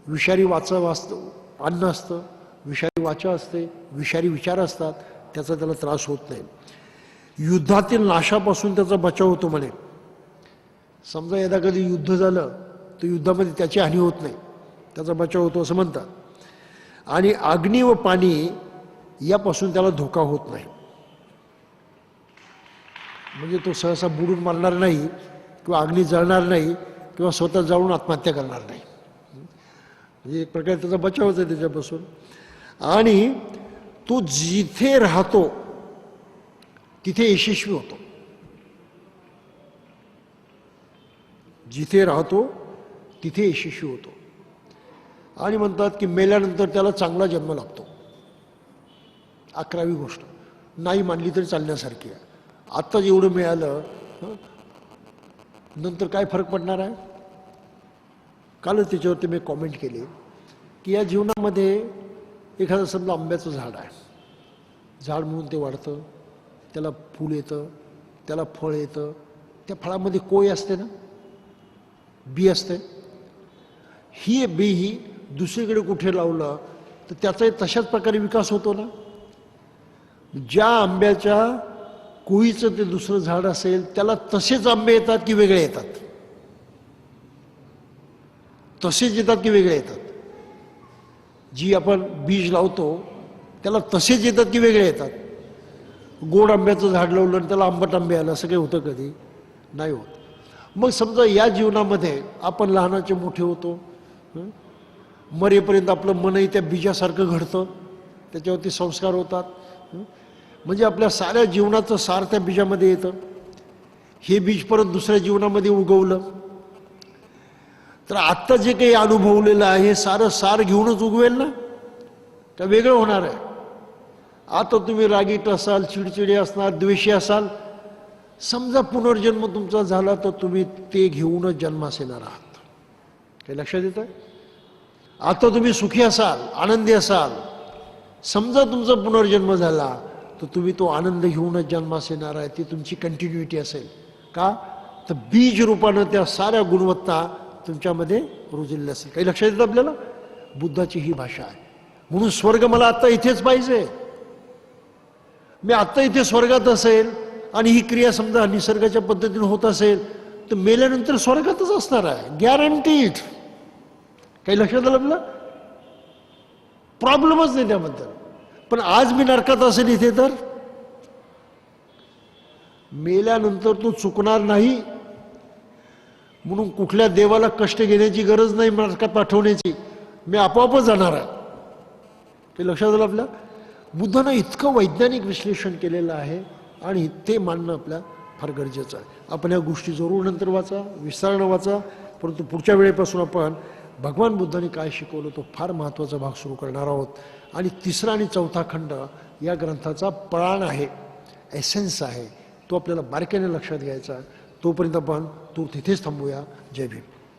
S1: विषारी अन्न असतं, विषारी वाचा असते, विषारी विचार असतात, त्याचा त्याला त्रास होत नाही. युद्धातील नाशापासून त्याचा बचाव होतो म्हणे. समजा यदा कधी युद्ध झालं तर युद्धामध्ये त्याची हानी होत नाही, त्याचा बचाव होतो असं म्हणतात. आणि अग्नी व पाणी यापासून त्याला धोका होत नाही. म्हणजे तो सहसा बुडून मारणार नाही, किंवा अग्नी जळणार नाही, किंवा स्वतः जाळून आत्महत्या करणार नाही. म्हणजे एक प्रकारे त्याचा बचाव होतो त्याच्यापासून. आणि तो जिथे राहतो तिथे यशस्वी होतो. जिथे राहतो तिथे यशस्वी होतो. आणि म्हणतात की मेल्यानंतर त्याला चांगला जन्म लागतो. 11वी गोष्ट नाही मानली तरी चालण्यासारखी आहे. आत्ताच एवढं मिळालं, नंतर काय फरक पडणार आहे. कालच त्याच्यावरती मी कॉमेंट केली की या जीवनामध्ये एखादं समजा आंब्याचं झाड आहे. झाड म्हणून ते वाढतं, त्याला फूल येतं, त्याला फळ येतं. त्या फळामध्ये कोय असते ना, बी असते. ही बी ही दुसरीकडे कुठे लावलं तर त्याचाही तशाच प्रकारे विकास होतो ना. ज्या आंब्याच्या कोळीचं ते दुसरं झाड असेल त्याला तसेच आंबे येतात की वेगळे येतात? तसेच येतात की वेगळे येतात? जी आपण बीज लावतो त्याला तसेच येतात की वेगळे येतात? गोड आंब्याचं झाड लावलं आणि त्याला आंबट आंबे आलं, असं काही होतं कधी? नाही होत. मग समजा या जीवनामध्ये आपण लहानाचे मोठे होतो, मरेपर्यंत आपलं मनही त्या बीजासारखं घडतं, त्याच्यावरती संस्कार होतात. म्हणजे आपल्या साऱ्या जीवनाचं सार त्या बीजामध्ये येतं. हे बीज परत दुसऱ्या जीवनामध्ये उगवलं तर आत्ता जे काही अनुभवलेलं आहे हे सारं सार घेऊनच उगवेल ना, का वेगळं होणार आहे? आता तुम्ही रागीट असाल, चिडचिडे असणार, द्वेषी असाल, समजा पुनर्जन्म तुमचा झाला तर तुम्ही ते घेऊनच जन्मास येणार आहात. काही लक्षात येतं? आता तुम्ही सुखी असाल, आनंदी असाल, समजा तुमचा पुनर्जन्म झाला तर तुम्ही तो आनंद घेऊनच जन्मास येणार आहे. ती तुमची कंटिन्युटी असेल. का तर बीज रूपानं त्या साऱ्या गुणवत्ता तुमच्यामध्ये रुजलेल्या असेल. काही लक्षात येतं आपल्याला? बुद्धाची ही भाषा आहे. म्हणून स्वर्ग मला आत्ता इथेच पाहिजे. मी आत्ता इथे स्वर्गात असेल आणि ही क्रिया समजा निसर्गाच्या पद्धतीने होत असेल तर मेल्यानंतर स्वर्गातच असणार आहे, गॅरंटीड. काही लक्षात आलं आपलं? प्रॉब्लेमच नाही त्याबद्दल. पण आज मी नरकात असेल इथे तर मेल्यानंतर तो चुकणार नाही. म्हणून कुठल्या देवाला कष्ट घेण्याची गरज नाही नरकात पाठवण्याची, मी आपोआपच जाणार आहे. ते लक्षात आलं आपल्या? बुद्धानं इतकं वैज्ञानिक विश्लेषण केलेलं आहे आणि ते मानणं आपल्या फार गरजेचं आहे. आपण या गोष्टी जरूर नंतर वाचा, विस्तारानं वाचा. परंतु पुढच्या वेळेपासून आपण भगवान बुद्धांनी काय शिकवलं तो फार महत्त्वाचा भाग सुरू करणार आहोत. आणि तिसरा आणि चौथा खंड या ग्रंथाचा प्राण आहे, एसेन्स आहे, तो आपल्याला बारकाईने लक्षात घ्यायचा. तोपर्यंत आपण तिथेच थांबूया. जय भीम.